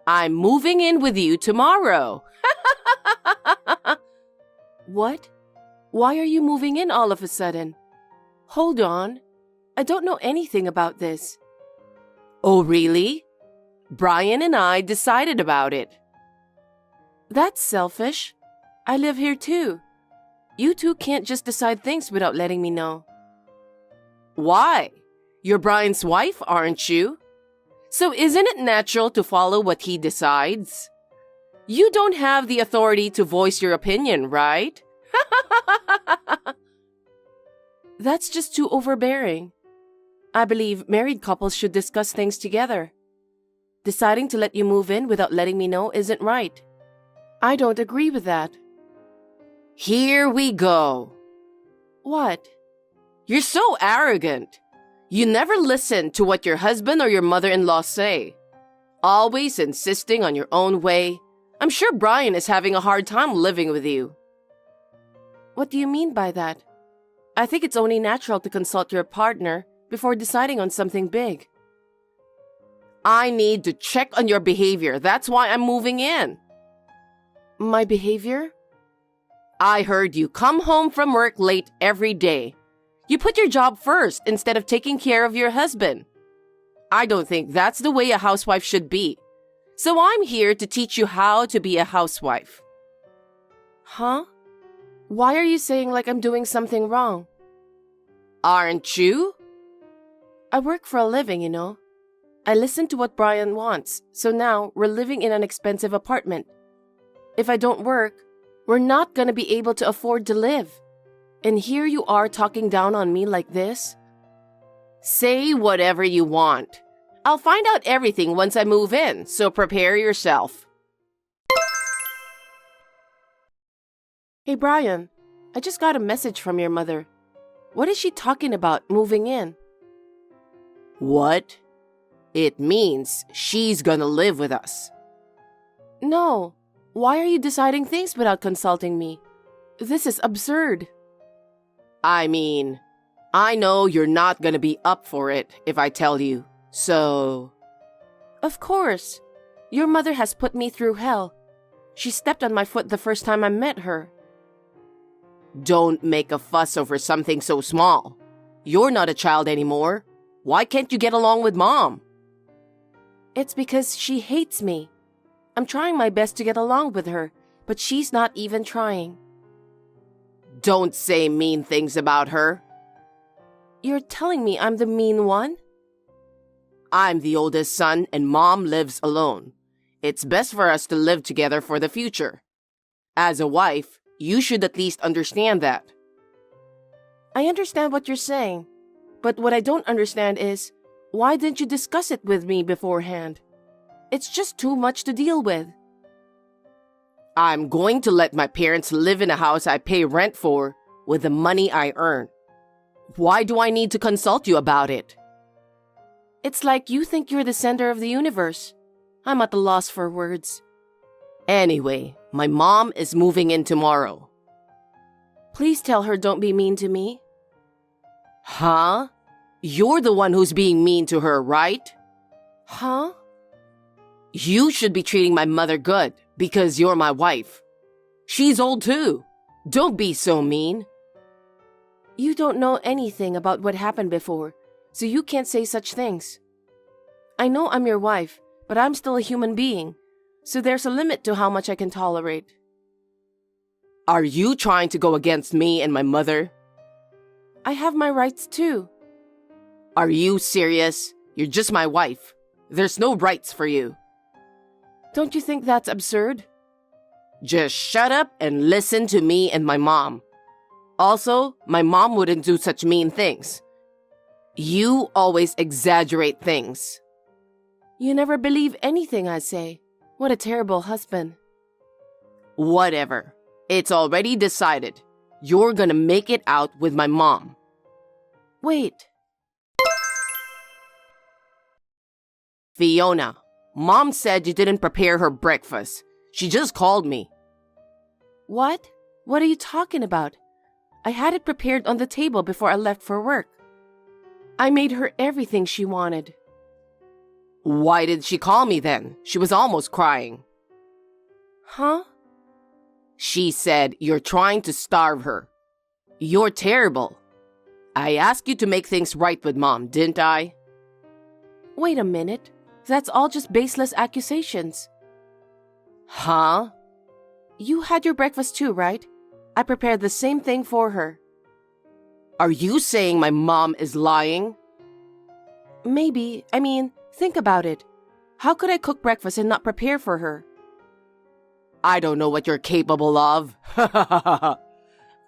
I'm moving in with you tomorrow. What? Why are you moving in all of a sudden? Hold on. I don't know anything about this. Oh, really? Brian and I decided about it. That's selfish. I live here too. You two can't just decide things without letting me know. Why? You're Brian's wife, aren't you? So isn't it natural to follow what he decides? You don't have the authority to voice your opinion, right? That's just too overbearing. I believe married couples should discuss things together. Deciding to let you move in without letting me know isn't right. I don't agree with that. Here we go. What? You're so arrogant. You never listen to what your husband or your mother-in-law say. Always insisting on your own way. I'm sure Brian is having a hard time living with you. What do you mean by that? I think it's only natural to consult your partner before deciding on something big. I need to check on your behavior. That's why I'm moving in. My behavior? I heard you come home from work late every day. You put your job first instead of taking care of your husband. I don't think that's the way a housewife should be. So I'm here to teach you how to be a housewife. Huh? Why are you saying like I'm doing something wrong? Aren't you? I work for a living, you know. I listen to what Brian wants, so now we're living in an expensive apartment. If I don't work, we're not gonna be able to afford to live. And here you are talking down on me like this? Say whatever you want. I'll find out everything once I move in, so prepare yourself. Hey Brian, I just got a message from your mother. What is she talking about moving in? What? It means she's gonna live with us. No. Why are you deciding things without consulting me? This is absurd. I mean, I know you're not gonna be up for it if I tell you, so... Of course. Your mother has put me through hell. She stepped on my foot the first time I met her. Don't make a fuss over something so small. You're not a child anymore. Why can't you get along with Mom? It's because she hates me. I'm trying my best to get along with her, but she's not even trying. Don't say mean things about her. You're telling me I'm the mean one? I'm the oldest son and Mom lives alone. It's best for us to live together for the future. As a wife, you should at least understand that. I understand what you're saying, but what I don't understand is, why didn't you discuss it with me beforehand? It's just too much to deal with. I'm going to let my parents live in a house I pay rent for with the money I earn. Why do I need to consult you about it? It's like you think you're the center of the universe. I'm at a loss for words. Anyway, my mom is moving in tomorrow. Please tell her don't be mean to me. Huh? You're the one who's being mean to her, right? Huh? You should be treating my mother good because you're my wife. She's old too. Don't be so mean. You don't know anything about what happened before, so you can't say such things. I know I'm your wife, but I'm still a human being, so there's a limit to how much I can tolerate. Are you trying to go against me and my mother? I have my rights too. Are you serious? You're just my wife. There's no rights for you. Don't you think that's absurd? Just shut up and listen to me and my mom. Also, my mom wouldn't do such mean things. You always exaggerate things. You never believe anything I say. What a terrible husband. Whatever. It's already decided. You're gonna make it out with my mom. Wait. Fiona, Mom said you didn't prepare her breakfast. She just called me. What? What are you talking about? I had it prepared on the table before I left for work. I made her everything she wanted. Why did she call me then? She was almost crying. Huh? She said you're trying to starve her. You're terrible. I asked you to make things right with Mom, didn't I? Wait a minute. That's all just baseless accusations. Huh? You had your breakfast too, right? I prepared the same thing for her. Are you saying my mom is lying? Maybe. Think about it. How could I cook breakfast and not prepare for her? I don't know what you're capable of.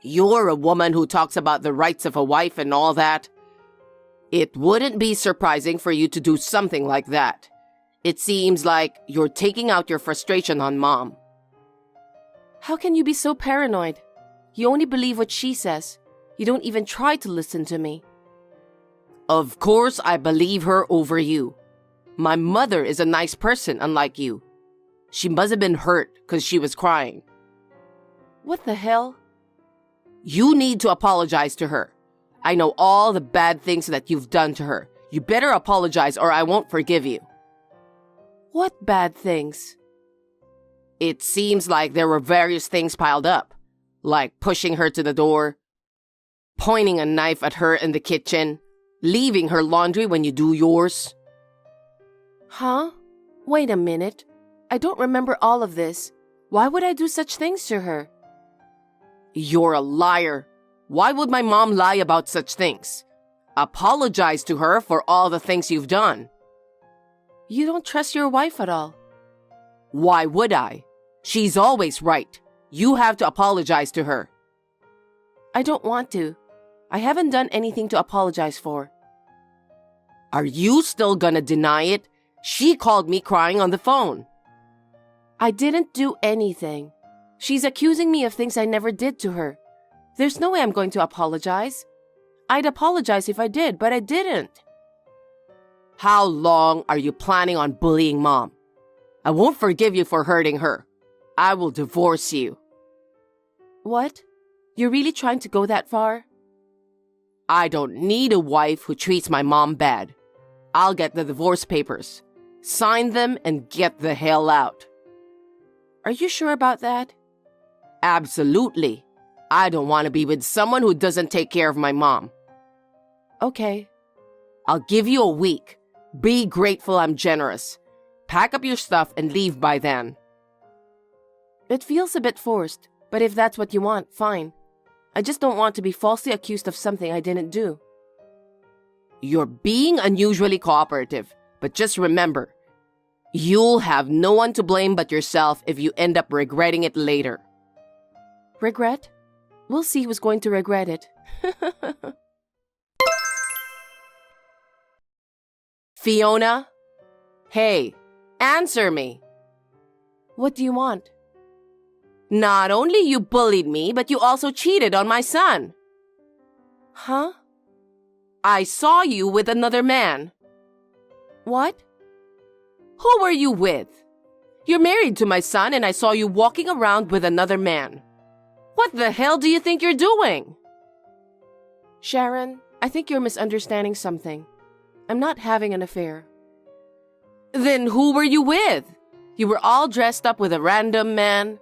You're a woman who talks about the rights of a wife and all that. It wouldn't be surprising for you to do something like that. It seems like you're taking out your frustration on Mom. How can you be so paranoid? You only believe what she says. You don't even try to listen to me. Of course I believe her over you. My mother is a nice person, unlike you. She must have been hurt because she was crying. What the hell? You need to apologize to her. I know all the bad things that you've done to her. You better apologize or I won't forgive you. What bad things? It seems like there were various things piled up, like pushing her to the door, pointing a knife at her in the kitchen, leaving her laundry when you do yours. Huh? Wait a minute. I don't remember all of this. Why would I do such things to her? You're a liar. Why would my mom lie about such things? Apologize to her for all the things you've done. You don't trust your wife at all. Why would I? She's always right. You have to apologize to her. I don't want to. I haven't done anything to apologize for. Are you still gonna deny it? She called me crying on the phone. I didn't do anything. She's accusing me of things I never did to her. There's no way I'm going to apologize. I'd apologize if I did, but I didn't. How long are you planning on bullying Mom? I won't forgive you for hurting her. I will divorce you. What? You're really trying to go that far? I don't need a wife who treats my mom bad. I'll get the divorce papers, sign them, and get the hell out. Are you sure about that? Absolutely. I don't want to be with someone who doesn't take care of my mom. Okay. I'll give you a week. Be grateful I'm generous. Pack up your stuff and leave by then. It feels a bit forced, but if that's what you want, fine. I just don't want to be falsely accused of something I didn't do. You're being unusually cooperative, but just remember, you'll have no one to blame but yourself if you end up regretting it later. Regret? We'll see who's going to regret it. Fiona? Hey, answer me. What do you want? Not only you bullied me, but you also cheated on my son. Huh? I saw you with another man. What? Who were you with? You're married to my son and I saw you walking around with another man. What the hell do you think you're doing? Sharon, I think you're misunderstanding something. I'm not having an affair. Then who were you with? You were all dressed up with a random man.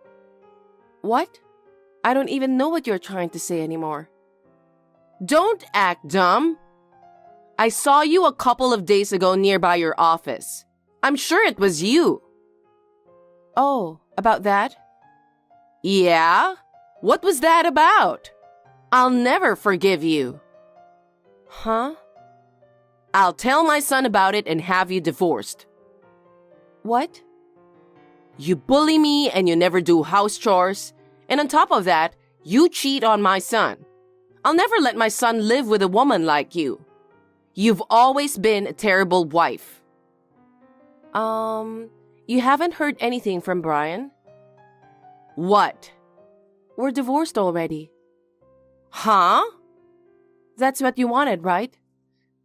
What? I don't even know what you're trying to say anymore. Don't act dumb. I saw you a couple of days ago nearby your office. I'm sure it was you. Oh, about that? Yeah? What was that about? I'll never forgive you. Huh? I'll tell my son about it and have you divorced. What? You bully me and you never do house chores. And on top of that, you cheat on my son. I'll never let my son live with a woman like you. You've always been a terrible wife. You haven't heard anything from Brian? What? We're divorced already. Huh? That's what you wanted, right?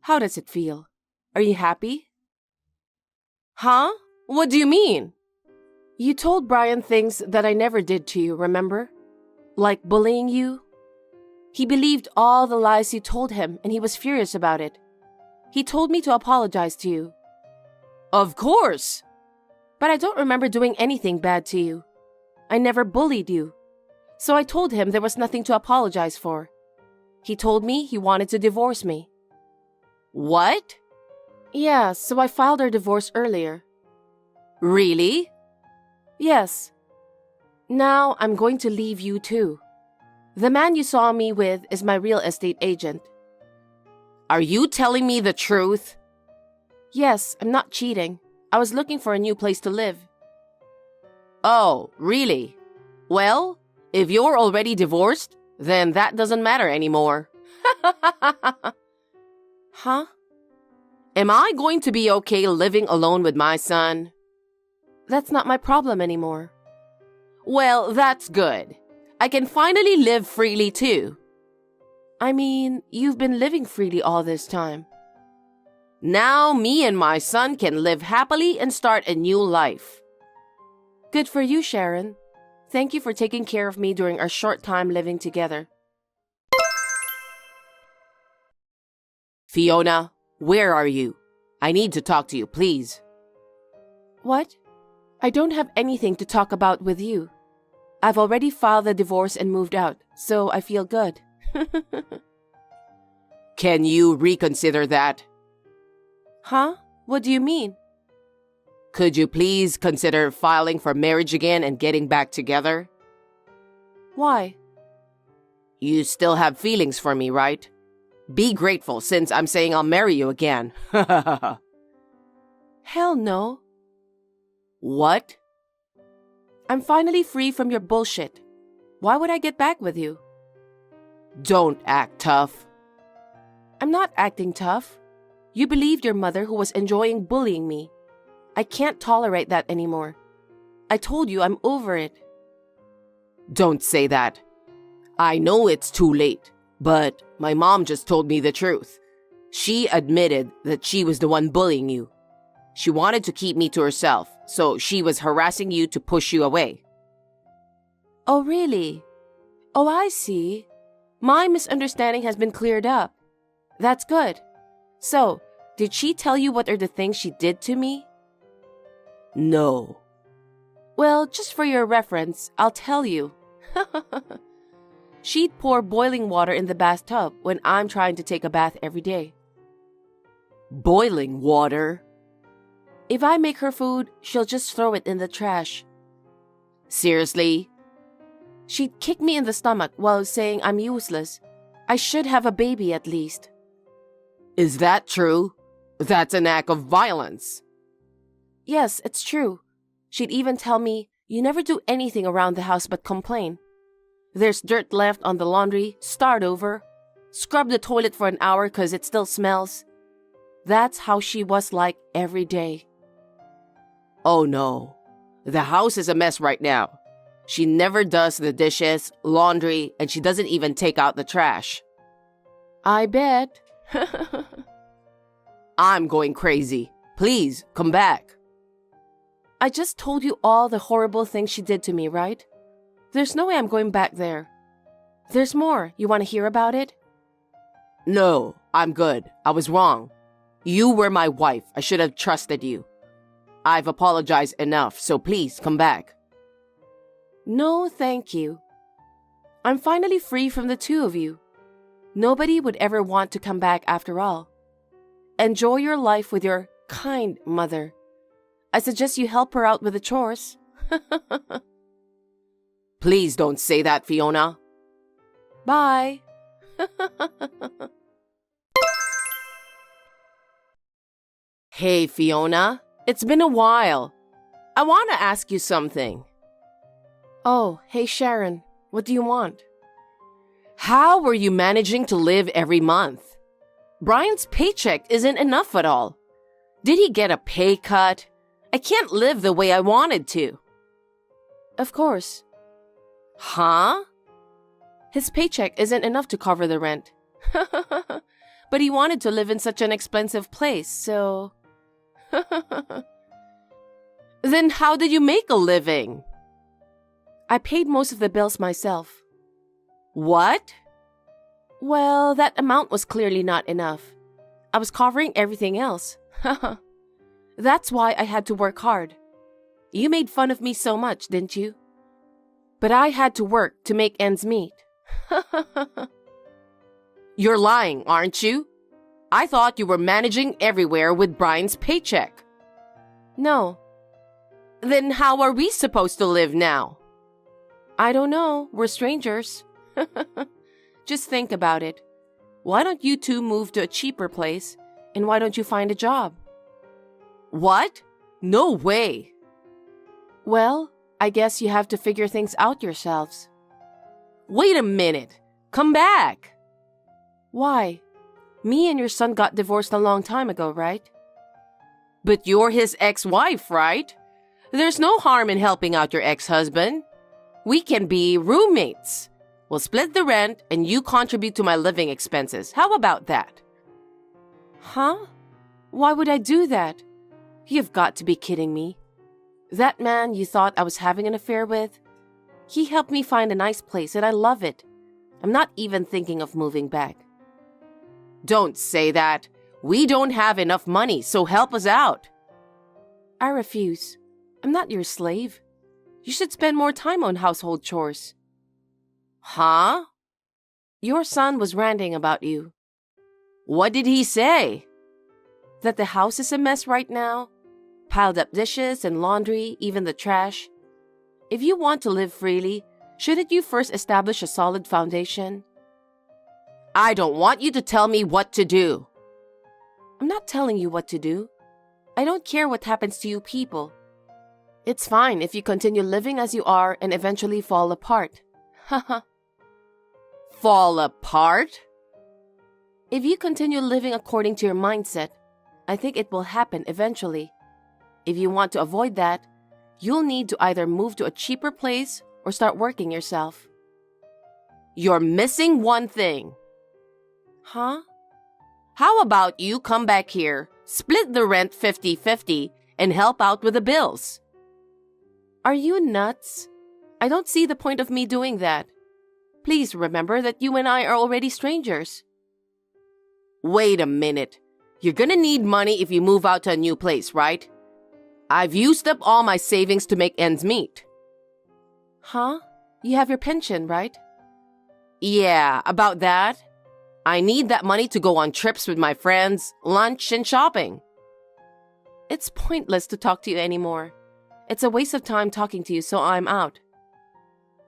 How does it feel? Are you happy? Huh? What do you mean? You told Brian things that I never did to you, remember? Like bullying you? He believed all the lies you told him and he was furious about it. He told me to apologize to you. Of course. But I don't remember doing anything bad to you. I never bullied you. So I told him there was nothing to apologize for. He told me he wanted to divorce me. What? Yeah, so I filed our divorce earlier. Really? Yes. Now I'm going to leave you too. The man you saw me with is my real estate agent. Are you telling me the truth? Yes, I'm not cheating. I was looking for a new place to live. Oh, really? Well, if you're already divorced, then that doesn't matter anymore. Huh? Am I going to be okay living alone with my son? That's not my problem anymore. Well, that's good. I can finally live freely too. I mean, you've been living freely all this time. Now me and my son can live happily and start a new life. Good for you, Sharon. Thank you for taking care of me during our short time living together. Fiona, where are you? I need to talk to you, please. What? I don't have anything to talk about with you. I've already filed the divorce and moved out, so I feel good. Can you reconsider that? Huh? What do you mean? Could you please consider filing for marriage again and getting back together? Why? You still have feelings for me, right? Be grateful since I'm saying I'll marry you again. Hell no. What? I'm finally free from your bullshit. Why would I get back with you? Don't act tough. I'm not acting tough. You believed your mother who was enjoying bullying me. I can't tolerate that anymore. I told you I'm over it. Don't say that. I know it's too late, but my mom just told me the truth. She admitted that she was the one bullying you. She wanted to keep me to herself, so she was harassing you to push you away. Oh, really? Oh, I see. My misunderstanding has been cleared up. That's good. So, did she tell you what are the things she did to me? No. Well, just for your reference, I'll tell you. She'd pour boiling water in the bathtub when I'm trying to take a bath every day. Boiling water? If I make her food, she'll just throw it in the trash. Seriously? She'd kick me in the stomach while saying I'm useless. I should have a baby at least. Is that true? That's an act of violence. Yes, it's true. She'd even tell me, you never do anything around the house but complain. There's dirt left on the laundry, start over. Scrub the toilet for an hour 'cause it still smells. That's how she was like every day. Oh no. The house is a mess right now. She never does the dishes, laundry, and she doesn't even take out the trash. I bet. I'm going crazy. Please, come back. I just told you all the horrible things she did to me, right? There's no way I'm going back there. There's more. You want to hear about it? No, I'm good. I was wrong. You were my wife. I should have trusted you. I've apologized enough, so please come back. No, thank you. I'm finally free from the two of you. Nobody would ever want to come back after all. Enjoy your life with your kind mother. I suggest you help her out with the chores. Please don't say that, Fiona. Bye. Hey, Fiona. It's been a while. I want to ask you something. Oh, hey Sharon. What do you want? How were you managing to live every month? Brian's paycheck isn't enough at all. Did he get a pay cut? I can't live the way I wanted to. Of course. Huh? His paycheck isn't enough to cover the rent. But he wanted to live in such an expensive place, so... Then how did you make a living? I paid most of the bills myself. What? Well, that amount was clearly not enough. I was covering everything else. That's why I had to work hard. You made fun of me so much, didn't you? But I had to work to make ends meet. You're lying, aren't you? I thought you were managing everywhere with Brian's paycheck. No. Then how are we supposed to live now? I don't know. We're strangers. Just think about it. Why don't you two move to a cheaper place, and why don't you find a job? What? No way. Well, I guess you have to figure things out yourselves. Wait a minute. Come back. Why? Me and your son got divorced a long time ago, right? But you're his ex-wife, right? There's no harm in helping out your ex-husband. We can be roommates. We'll split the rent and you contribute to my living expenses. How about that? Huh? Why would I do that? You've got to be kidding me. That man you thought I was having an affair with? He helped me find a nice place and I love it. I'm not even thinking of moving back. Don't say that. We don't have enough money, so help us out. I refuse. I'm not your slave. You should spend more time on household chores. Huh? Your son was ranting about you. What did he say? That the house is a mess right now. Piled up dishes and laundry, even the trash. If you want to live freely, shouldn't you first establish a solid foundation? I don't want you to tell me what to do. I'm not telling you what to do. I don't care what happens to you people. It's fine if you continue living as you are and eventually fall apart. Haha. Fall apart? If you continue living according to your mindset, I think it will happen eventually. If you want to avoid that, you'll need to either move to a cheaper place or start working yourself. You're missing one thing. Huh? How about you come back here, split the rent 50-50, and help out with the bills? Are you nuts? I don't see the point of me doing that. Please remember that you and I are already strangers. Wait a minute. You're gonna need money if you move out to a new place, right? I've used up all my savings to make ends meet. Huh? You have your pension, right? Yeah, about that. I need that money to go on trips with my friends, lunch, and shopping. It's pointless to talk to you anymore. It's a waste of time talking to you, so I'm out.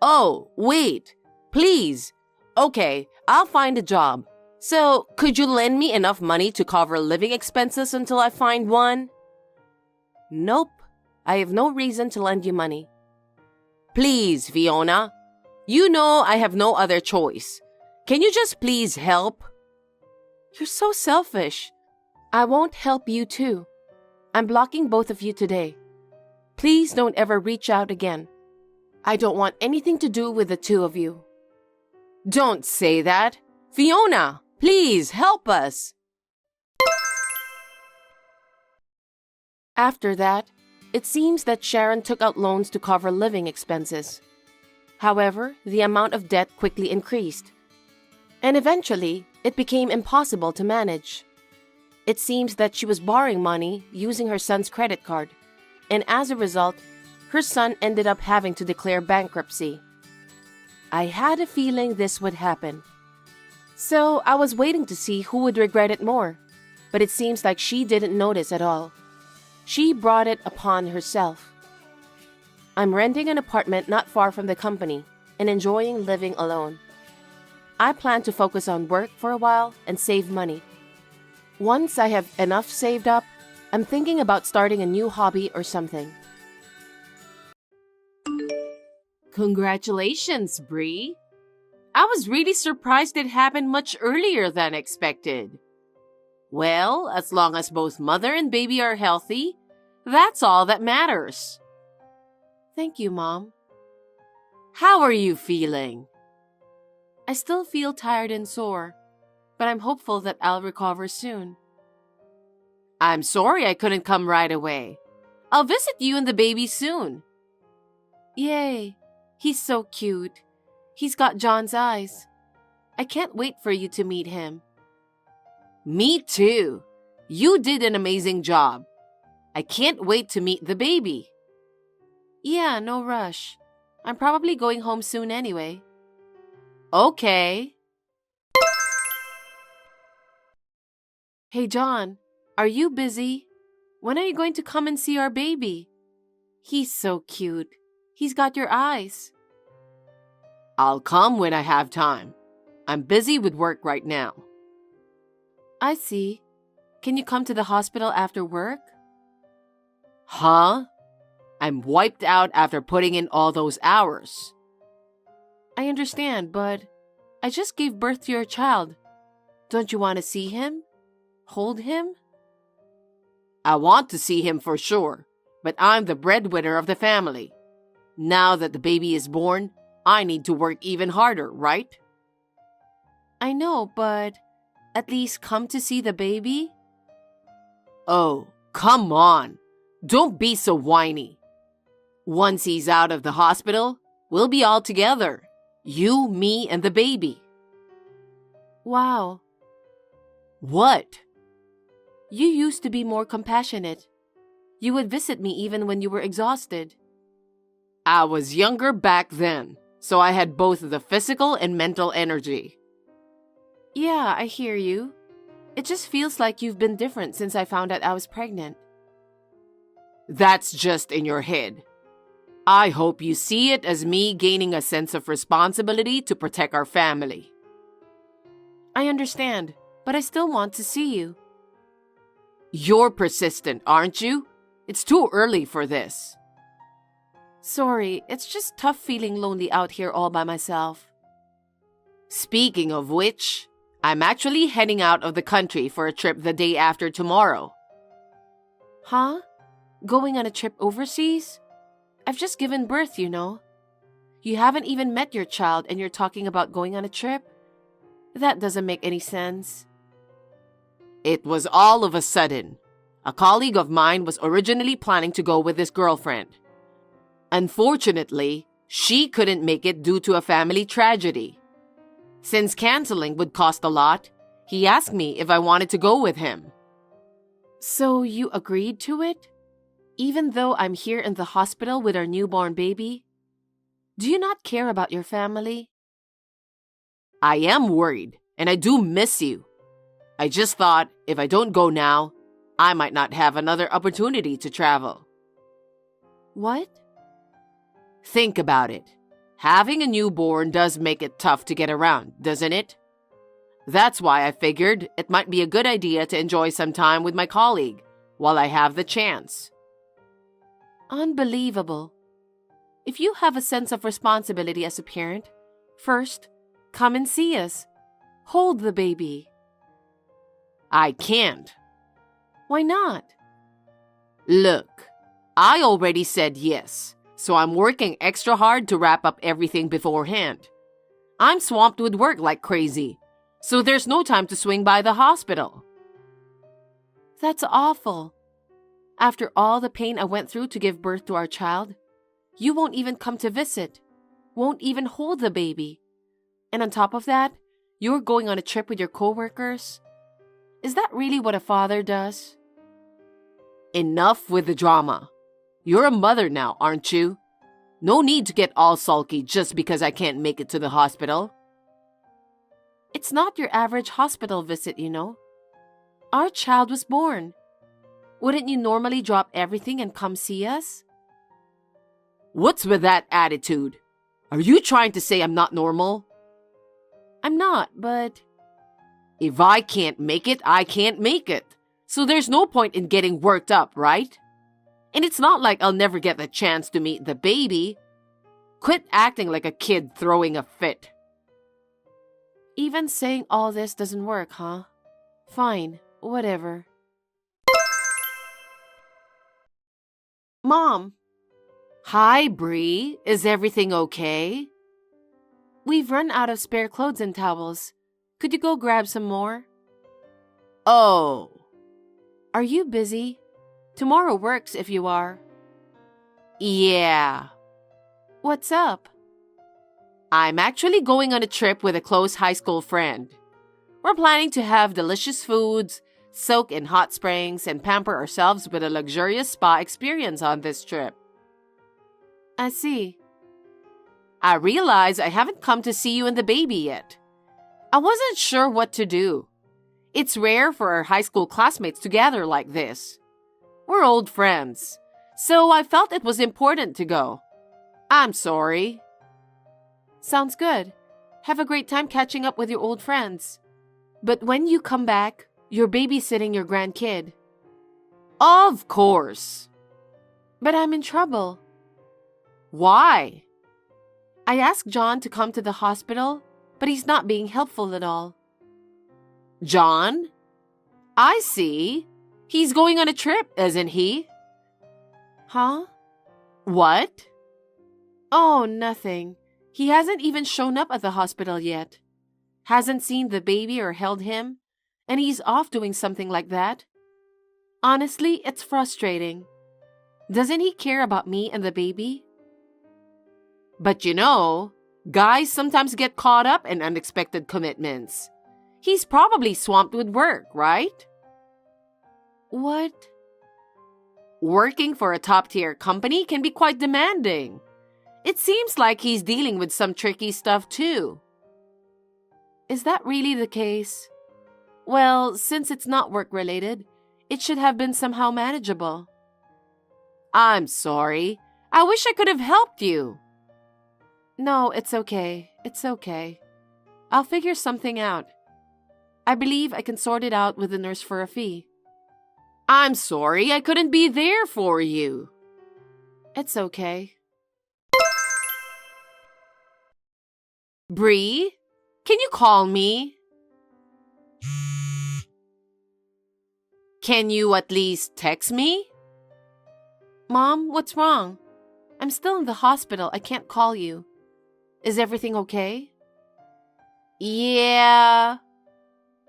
Oh, wait. Please. Okay, I'll find a job. So, could you lend me enough money to cover living expenses until I find one? Nope. I have no reason to lend you money. Please, Fiona. You know I have no other choice. Can you just please help? You're so selfish. I won't help you too. I'm blocking both of you today. Please don't ever reach out again. I don't want anything to do with the two of you. Don't say that. Fiona, please help us. After that, it seems that Sharon took out loans to cover living expenses. However, the amount of debt quickly increased. And eventually, it became impossible to manage. It seems that she was borrowing money using her son's credit card, and as a result, her son ended up having to declare bankruptcy. I had a feeling this would happen. So I was waiting to see who would regret it more, but it seems like she didn't notice at all. She brought it upon herself. I'm renting an apartment not far from the company and enjoying living alone. I plan to focus on work for a while and save money. Once I have enough saved up, I'm thinking about starting a new hobby or something. Congratulations, Bree. I was really surprised it happened much earlier than expected. Well, as long as both mother and baby are healthy, that's all that matters. Thank you, Mom. How are you feeling? I still feel tired and sore, but I'm hopeful that I'll recover soon. I'm sorry I couldn't come right away. I'll visit you and the baby soon. Yay! He's so cute. He's got John's eyes. I can't wait for you to meet him. Me too. You did an amazing job. I can't wait to meet the baby. Yeah, no rush. I'm probably going home soon anyway. Okay. Hey, John, are you busy? When are you going to come and see our baby? He's so cute. He's got your eyes. I'll come when I have time. I'm busy with work right now. I see. Can you come to the hospital after work? Huh? I'm wiped out after putting in all those hours. I understand, but I just gave birth to your child. Don't you want to see him? Hold him? I want to see him for sure, but I'm the breadwinner of the family. Now that the baby is born, I need to work even harder, right? I know, but at least come to see the baby? Oh, come on. Don't be so whiny. Once he's out of the hospital, we'll be all together. You, me, and the baby. Wow. What? You used to be more compassionate. You would visit me even when you were exhausted. I was younger back then, so I had both the physical and mental energy. Yeah, I hear you. It just feels like you've been different since I found out I was pregnant. That's just in your head. I hope you see it as me gaining a sense of responsibility to protect our family. I understand, but I still want to see you. You're persistent, aren't you? It's too early for this. Sorry, it's just tough feeling lonely out here all by myself. Speaking of which, I'm actually heading out of the country for a trip the day after tomorrow. Huh? Going on a trip overseas? I've just given birth, you know. You haven't even met your child and you're talking about going on a trip? That doesn't make any sense. It was all of a sudden. A colleague of mine was originally planning to go with his girlfriend. Unfortunately, she couldn't make it due to a family tragedy. Since canceling would cost a lot, he asked me if I wanted to go with him. So you agreed to it? Even though I'm here in the hospital with our newborn baby? Do you not care about your family? I am worried, and I do miss you. I just thought if I don't go now, I might not have another opportunity to travel. What? Think about it. Having a newborn does make it tough to get around, doesn't it? That's why I figured it might be a good idea to enjoy some time with my colleague while I have the chance. Unbelievable. If you have a sense of responsibility as a parent, first, come and see us. Hold the baby. I can't. Why not? Look, I already said yes, so I'm working extra hard to wrap up everything beforehand. I'm swamped with work like crazy, so there's no time to swing by the hospital. That's awful. After all the pain I went through to give birth to our child, you won't even come to visit, won't even hold the baby. And on top of that, you're going on a trip with your coworkers? Is that really what a father does? Enough with the drama. You're a mother now, aren't you? No need to get all sulky just because I can't make it to the hospital. It's not your average hospital visit, you know. Our child was born. Wouldn't you normally drop everything and come see us? What's with that attitude? Are you trying to say I'm not normal? I'm not, but... If I can't make it, I can't make it. So there's no point in getting worked up, right? And it's not like I'll never get the chance to meet the baby. Quit acting like a kid throwing a fit. Even saying all this doesn't work, huh? Fine, whatever. Mom! Hi, Bree. Is everything okay? We've run out of spare clothes and towels. Could you go grab some more? Oh. Are you busy? Tomorrow works if you are. Yeah. What's up? I'm actually going on a trip with a close high school friend. We're planning to have delicious foods, soak in hot springs, and pamper ourselves with a luxurious spa experience on this trip. I see. I realize I haven't come to see you and the baby yet. I wasn't sure what to do. It's rare for our high school classmates to gather like this. We're old friends, so I felt it was important to go. I'm sorry. Sounds good. Have a great time catching up with your old friends. But when you come back, you're babysitting your grandkid. Of course. But I'm in trouble. Why? I asked John to come to the hospital, but he's not being helpful at all. John? I see. He's going on a trip, isn't he? Huh? What? Oh, nothing. He hasn't even shown up at the hospital yet. Hasn't seen the baby or held him, and he's off doing something like that. Honestly, it's frustrating. Doesn't he care about me and the baby? But you know, guys sometimes get caught up in unexpected commitments. He's probably swamped with work, right? What? Working for a top-tier company can be quite demanding. It seems like he's dealing with some tricky stuff too. Is that really the case? Well, since it's not work-related, it should have been somehow manageable. I'm sorry. I wish I could have helped you. No, it's okay. It's okay. I'll figure something out. I believe I can sort it out with the nurse for a fee. I'm sorry I couldn't be there for you. It's okay. Bree, can you call me? Can you at least text me? Mom, what's wrong? I'm still in the hospital. I can't call you. Is everything okay? Yeah.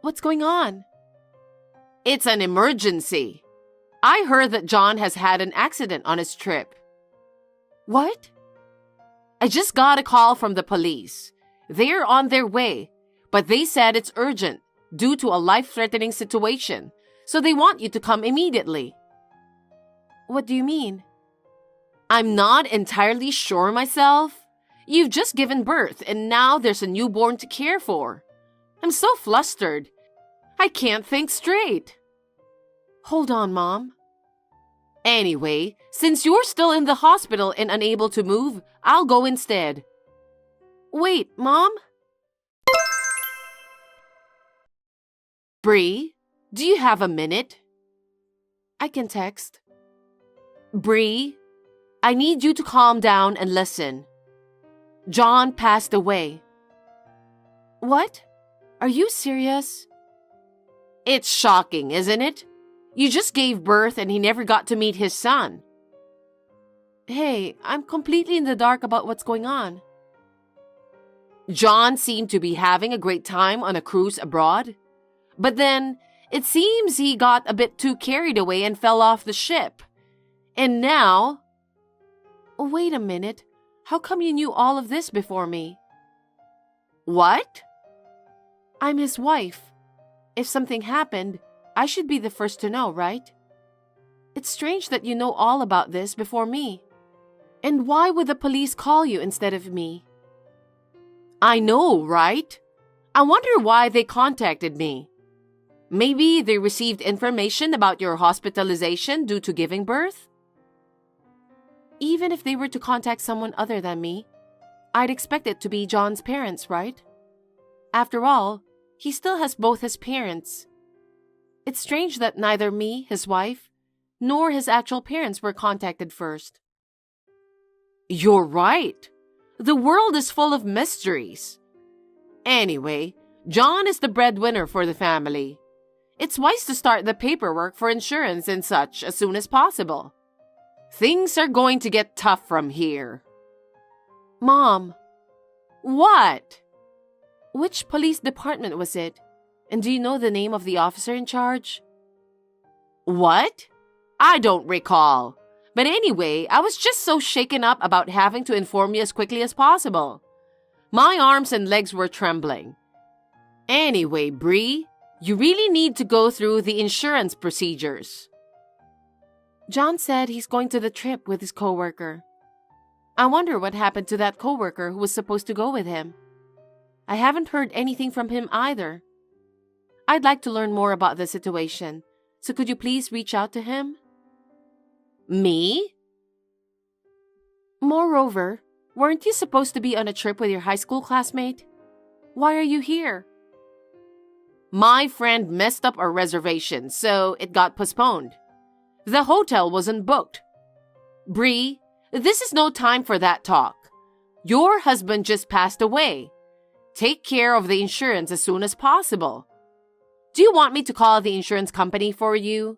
What's going on? It's an emergency. I heard that John has had an accident on his trip. What? I just got a call from the police. They're on their way, but they said it's urgent due to a life-threatening situation, so they want you to come immediately. What do you mean? I'm not entirely sure myself. You've just given birth, and now there's a newborn to care for. I'm so flustered. I can't think straight. Hold on, Mom. Anyway, since you're still in the hospital and unable to move, I'll go instead. Wait, Mom? Bree, do you have a minute? I can text. Bree, I need you to calm down and listen. John passed away. What? Are you serious? It's shocking, isn't it? You just gave birth and he never got to meet his son. Hey, I'm completely in the dark about what's going on. John seemed to be having a great time on a cruise abroad. But then, it seems he got a bit too carried away and fell off the ship. And now... Wait a minute. How come you knew all of this before me? What? I'm his wife. If something happened, I should be the first to know, right? It's strange that you know all about this before me. And why would the police call you instead of me? I know, right? I wonder why they contacted me. Maybe they received information about your hospitalization due to giving birth? Even if they were to contact someone other than me, I'd expect it to be John's parents, right? After all, he still has both his parents. It's strange that neither me, his wife, nor his actual parents were contacted first. You're right. The world is full of mysteries. Anyway, John is the breadwinner for the family. It's wise to start the paperwork for insurance and such as soon as possible. Things are going to get tough from here. Mom, What? which police department was it? And do you know the name of the officer in charge? What? I don't recall. But anyway, I was just so shaken up about having to inform you as quickly as possible. My arms and legs were trembling. Anyway, Bree, you really need to go through the insurance procedures. John said he's going to the trip with his coworker. I wonder what happened to that coworker who was supposed to go with him. I haven't heard anything from him either. I'd like to learn more about the situation, so could you please reach out to him? Me? Moreover, weren't you supposed to be on a trip with your high school classmate? Why are you here? My friend messed up our reservation, so it got postponed. The hotel wasn't booked. Bree, this is no time for that talk. Your husband just passed away. Take care of the insurance as soon as possible. Do you want me to call the insurance company for you?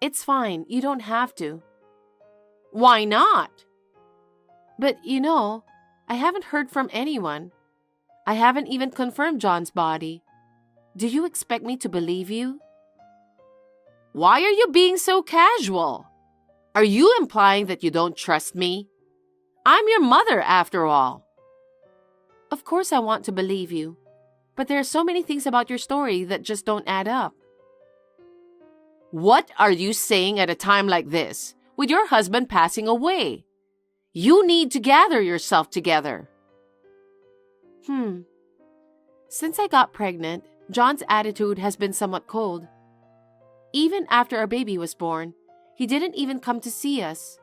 It's fine, you don't have to. Why not? But I haven't heard from anyone. I haven't even confirmed John's body. Do you expect me to believe you? Why are you being so casual? Are you implying that you don't trust me? I'm your mother, after all. Of course I want to believe you, but there are so many things about your story that just don't add up. What are you saying at a time like this, with your husband passing away? You need to gather yourself together. Since I got pregnant, John's attitude has been somewhat cold. Even after our baby was born, he didn't even come to see us.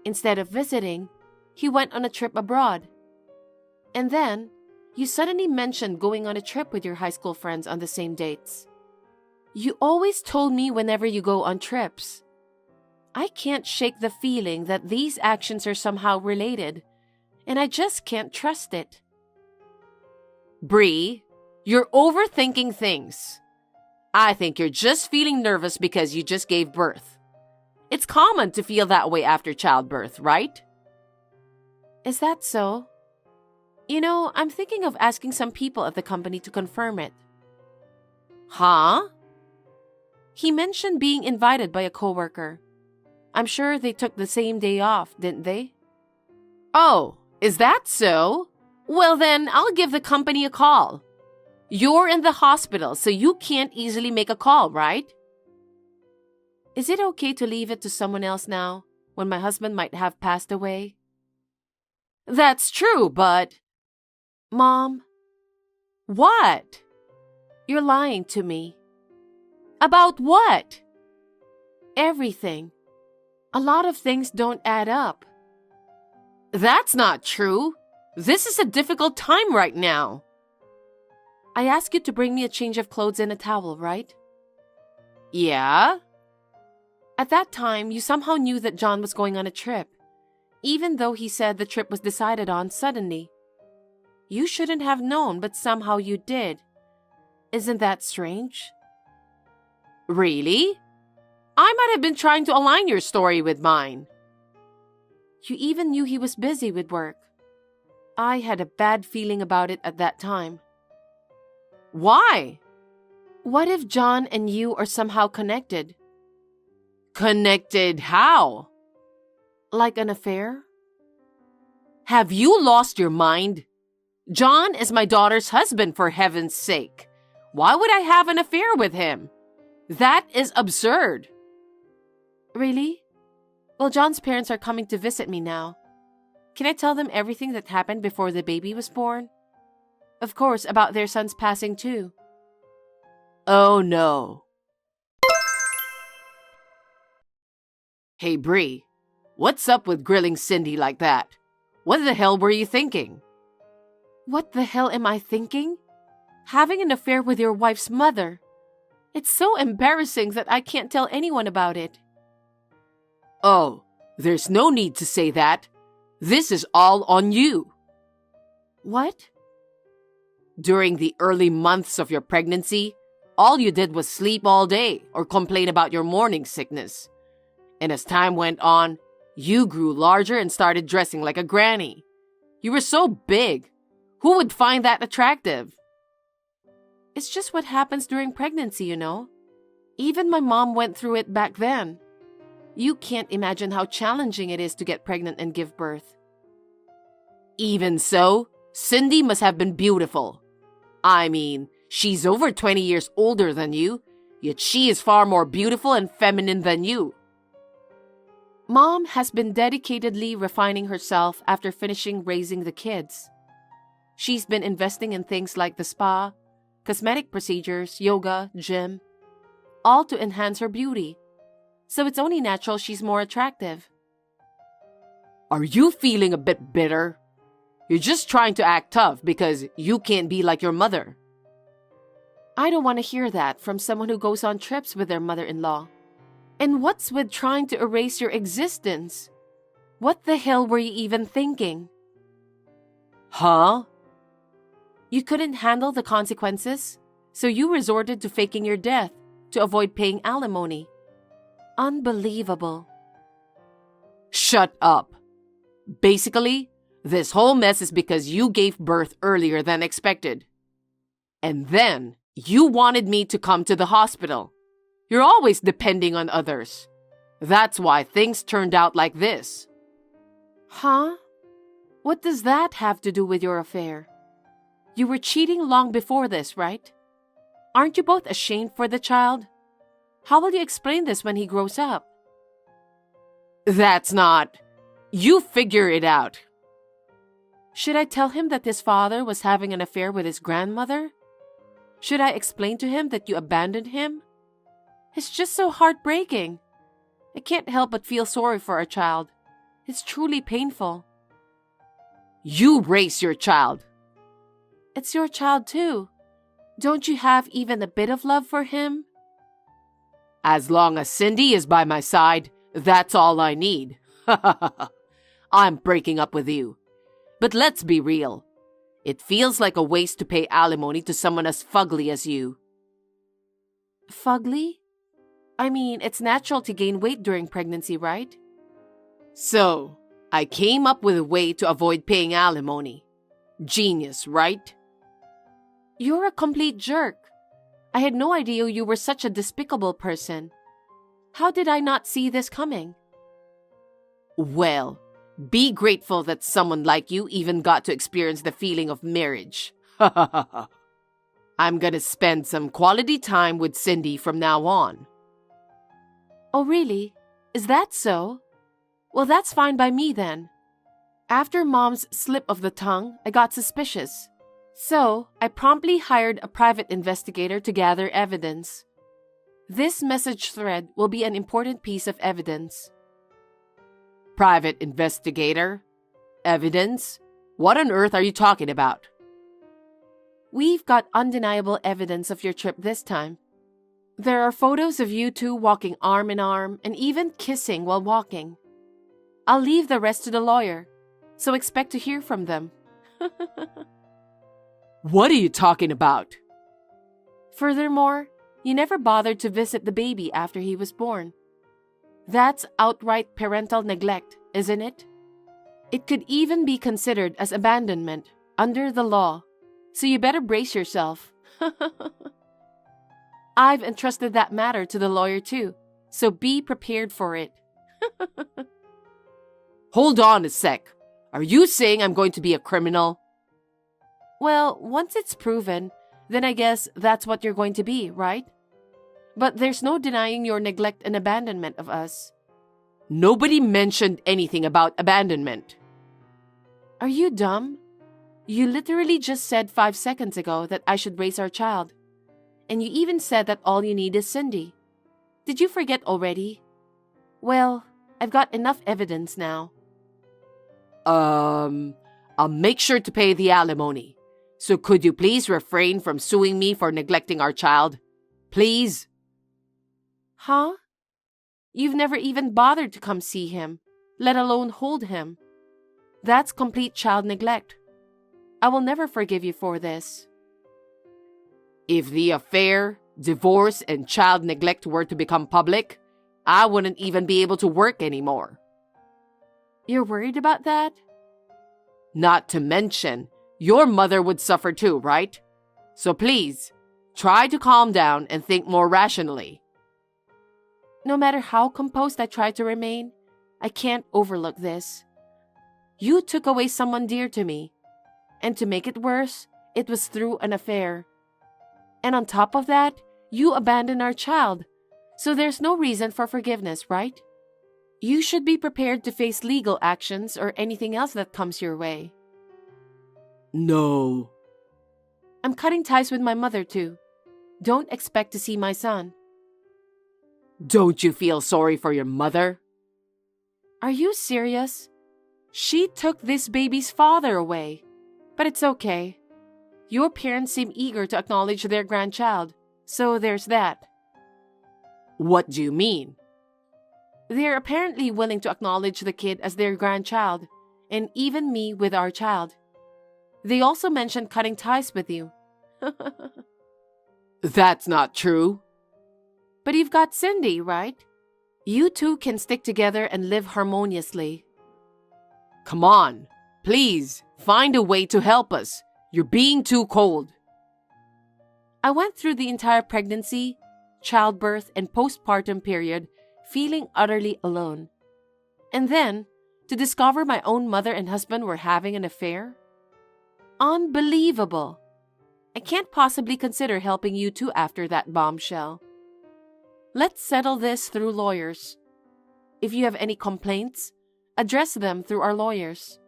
Instead of visiting, he went on a trip abroad. And then, you suddenly mentioned going on a trip with your high school friends on the same dates. You always told me whenever you go on trips. I can't shake the feeling that these actions are somehow related, and I just can't trust it. Bree, you're overthinking things. I think you're just feeling nervous because you just gave birth. It's common to feel that way after childbirth, right? Is that so? I'm thinking of asking some people at the company to confirm it. Huh? He mentioned being invited by a coworker. I'm sure they took the same day off, didn't they? Oh, is that so? Well then, I'll give the company a call. You're in the hospital, so you can't easily make a call, right? Is it okay to leave it to someone else now, when my husband might have passed away? That's true, but... Mom. What? You're lying to me. About what? Everything. A lot of things don't add up. That's not true. This is a difficult time right now. I asked you to bring me a change of clothes and a towel, right? Yeah? At that time, you somehow knew that John was going on a trip, even though he said the trip was decided on suddenly. You shouldn't have known, but somehow you did. Isn't that strange? Really? I might have been trying to align your story with mine. You even knew he was busy with work. I had a bad feeling about it at that time. Why? What if John and you are somehow connected? Connected how? Like an affair? Have you lost your mind? John is my daughter's husband, for heaven's sake. Why would I have an affair with him? That is absurd. Really? Well, John's parents are coming to visit me now. Can I tell them everything that happened before the baby was born? Of course, about their son's passing too. Oh no. Hey Bree, what's up with grilling Cindy like that? What the hell were you thinking? What the hell am I thinking? Having an affair with your wife's mother. It's so embarrassing that I can't tell anyone about it. Oh, there's no need to say that. This is all on you. What? During the early months of your pregnancy, all you did was sleep all day or complain about your morning sickness. And as time went on, you grew larger and started dressing like a granny. You were so big. Who would find that attractive? It's just what happens during pregnancy, you know. Even my mom went through it back then. You can't imagine how challenging it is to get pregnant and give birth. Even so, Cindy must have been beautiful. I mean, she's over 20 years older than you, yet she is far more beautiful and feminine than you. Mom has been dedicatedly refining herself after finishing raising the kids. She's been investing in things like the spa, cosmetic procedures, yoga, gym, all to enhance her beauty. So it's only natural she's more attractive. Are you feeling a bit bitter? You're just trying to act tough because you can't be like your mother. I don't want to hear that from someone who goes on trips with their mother-in-law. And what's with trying to erase your existence? What the hell were you even thinking? Huh? You couldn't handle the consequences, so you resorted to faking your death to avoid paying alimony. Unbelievable. Shut up. Basically, this whole mess is because you gave birth earlier than expected. And then, you wanted me to come to the hospital. You're always depending on others. That's why things turned out like this. Huh? What does that have to do with your affair? You were cheating long before this, right? Aren't you both ashamed for the child? How will you explain this when he grows up? That's not... You figure it out. Should I tell him that his father was having an affair with his grandmother? Should I explain to him that you abandoned him? It's just so heartbreaking. I can't help but feel sorry for our child. It's truly painful. You raise your child. It's your child too. Don't you have even a bit of love for him? As long as Cindy is by my side, that's all I need. I'm breaking up with you. But let's be real. It feels like a waste to pay alimony to someone as fugly as you. Fugly? I mean, it's natural to gain weight during pregnancy, right? So, I came up with a way to avoid paying alimony. Genius, right? You're a complete jerk. I had no idea you were such a despicable person. How did I not see this coming? Well, be grateful that someone like you even got to experience the feeling of marriage. I'm gonna spend some quality time with Cindy from now on. Oh, really? Is that so? Well, that's fine by me then. After Mom's slip of the tongue, I got suspicious. So, I promptly hired a private investigator to gather evidence. This message thread will be an important piece of evidence. Private investigator? Evidence? What on earth are you talking about? We've got undeniable evidence of your trip this time. There are photos of you two walking arm in arm and even kissing while walking. I'll leave the rest to the lawyer, so expect to hear from them. What are you talking about? Furthermore, you never bothered to visit the baby after he was born. That's outright parental neglect, isn't it? It could even be considered as abandonment under the law, so you better brace yourself. I've entrusted that matter to the lawyer too, so be prepared for it. Hold on a sec. Are you saying I'm going to be a criminal? Well, once it's proven, then I guess that's what you're going to be, right? But there's no denying your neglect and abandonment of us. Nobody mentioned anything about abandonment. Are you dumb? You literally just said 5 seconds ago that I should raise our child. And you even said that all you need is Cindy. Did you forget already? Well, I've got enough evidence now. I'll make sure to pay the alimony. So could you please refrain from suing me for neglecting our child? Please? Huh? You've never even bothered to come see him, let alone hold him. That's complete child neglect. I will never forgive you for this. If the affair, divorce, and child neglect were to become public, I wouldn't even be able to work anymore. You're worried about that? Not to mention, your mother would suffer too, right? So please, try to calm down and think more rationally. No matter how composed I try to remain, I can't overlook this. You took away someone dear to me. And to make it worse, it was through an affair. And on top of that, you abandoned our child. So there's no reason for forgiveness, right? You should be prepared to face legal actions or anything else that comes your way. No. I'm cutting ties with my mother too. Don't expect to see my son. Don't you feel sorry for your mother? Are you serious? She took this baby's father away. But it's okay. Your parents seem eager to acknowledge their grandchild, so there's that. What do you mean? They're apparently willing to acknowledge the kid as their grandchild, and even me with our child. They also mentioned cutting ties with you. That's not true. But you've got Cindy, right? You two can stick together and live harmoniously. Come on, please, find a way to help us. You're being too cold. I went through the entire pregnancy, childbirth, and postpartum period feeling utterly alone. And then, to discover my own mother and husband were having an affair? Unbelievable! I can't possibly consider helping you two after that bombshell. Let's settle this through lawyers. If you have any complaints, address them through our lawyers.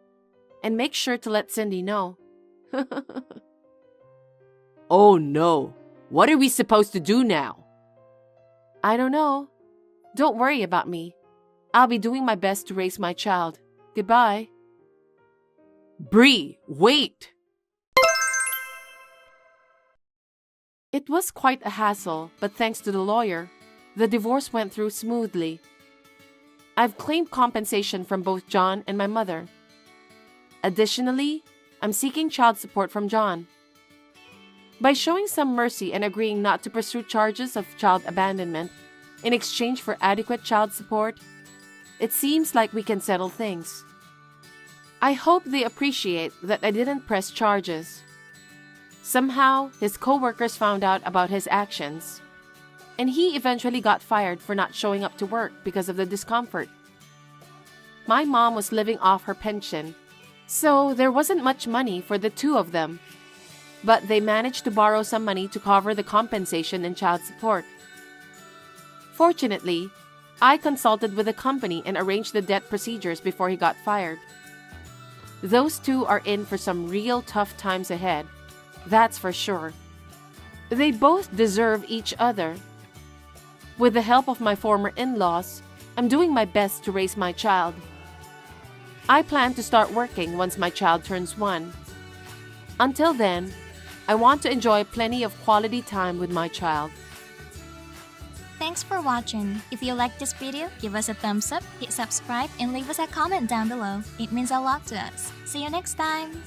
And make sure to let Cindy know. Oh no, what are we supposed to do now? I don't know. Don't worry about me. I'll be doing my best to raise my child. Goodbye. Bree, wait! It was quite a hassle, but thanks to the lawyer, the divorce went through smoothly. I've claimed compensation from both John and my mother. Additionally, I'm seeking child support from John. By showing some mercy and agreeing not to pursue charges of child abandonment in exchange for adequate child support, it seems like we can settle things. I hope they appreciate that I didn't press charges. Somehow, his co-workers found out about his actions, and he eventually got fired for not showing up to work because of the discomfort. My mom was living off her pension, so there wasn't much money for the two of them, but they managed to borrow some money to cover the compensation and child support. Fortunately, I consulted with the company and arranged the debt procedures before he got fired. Those two are in for some real tough times ahead, that's for sure. They both deserve each other. With the help of my former in-laws, I'm doing my best to raise my child. I plan to start working once my child turns 1. Until then, I want to enjoy plenty of quality time with my child. Thanks for watching. If you liked this video, give us a thumbs up, hit subscribe, and leave us a comment down below. It means a lot to us. See you next time!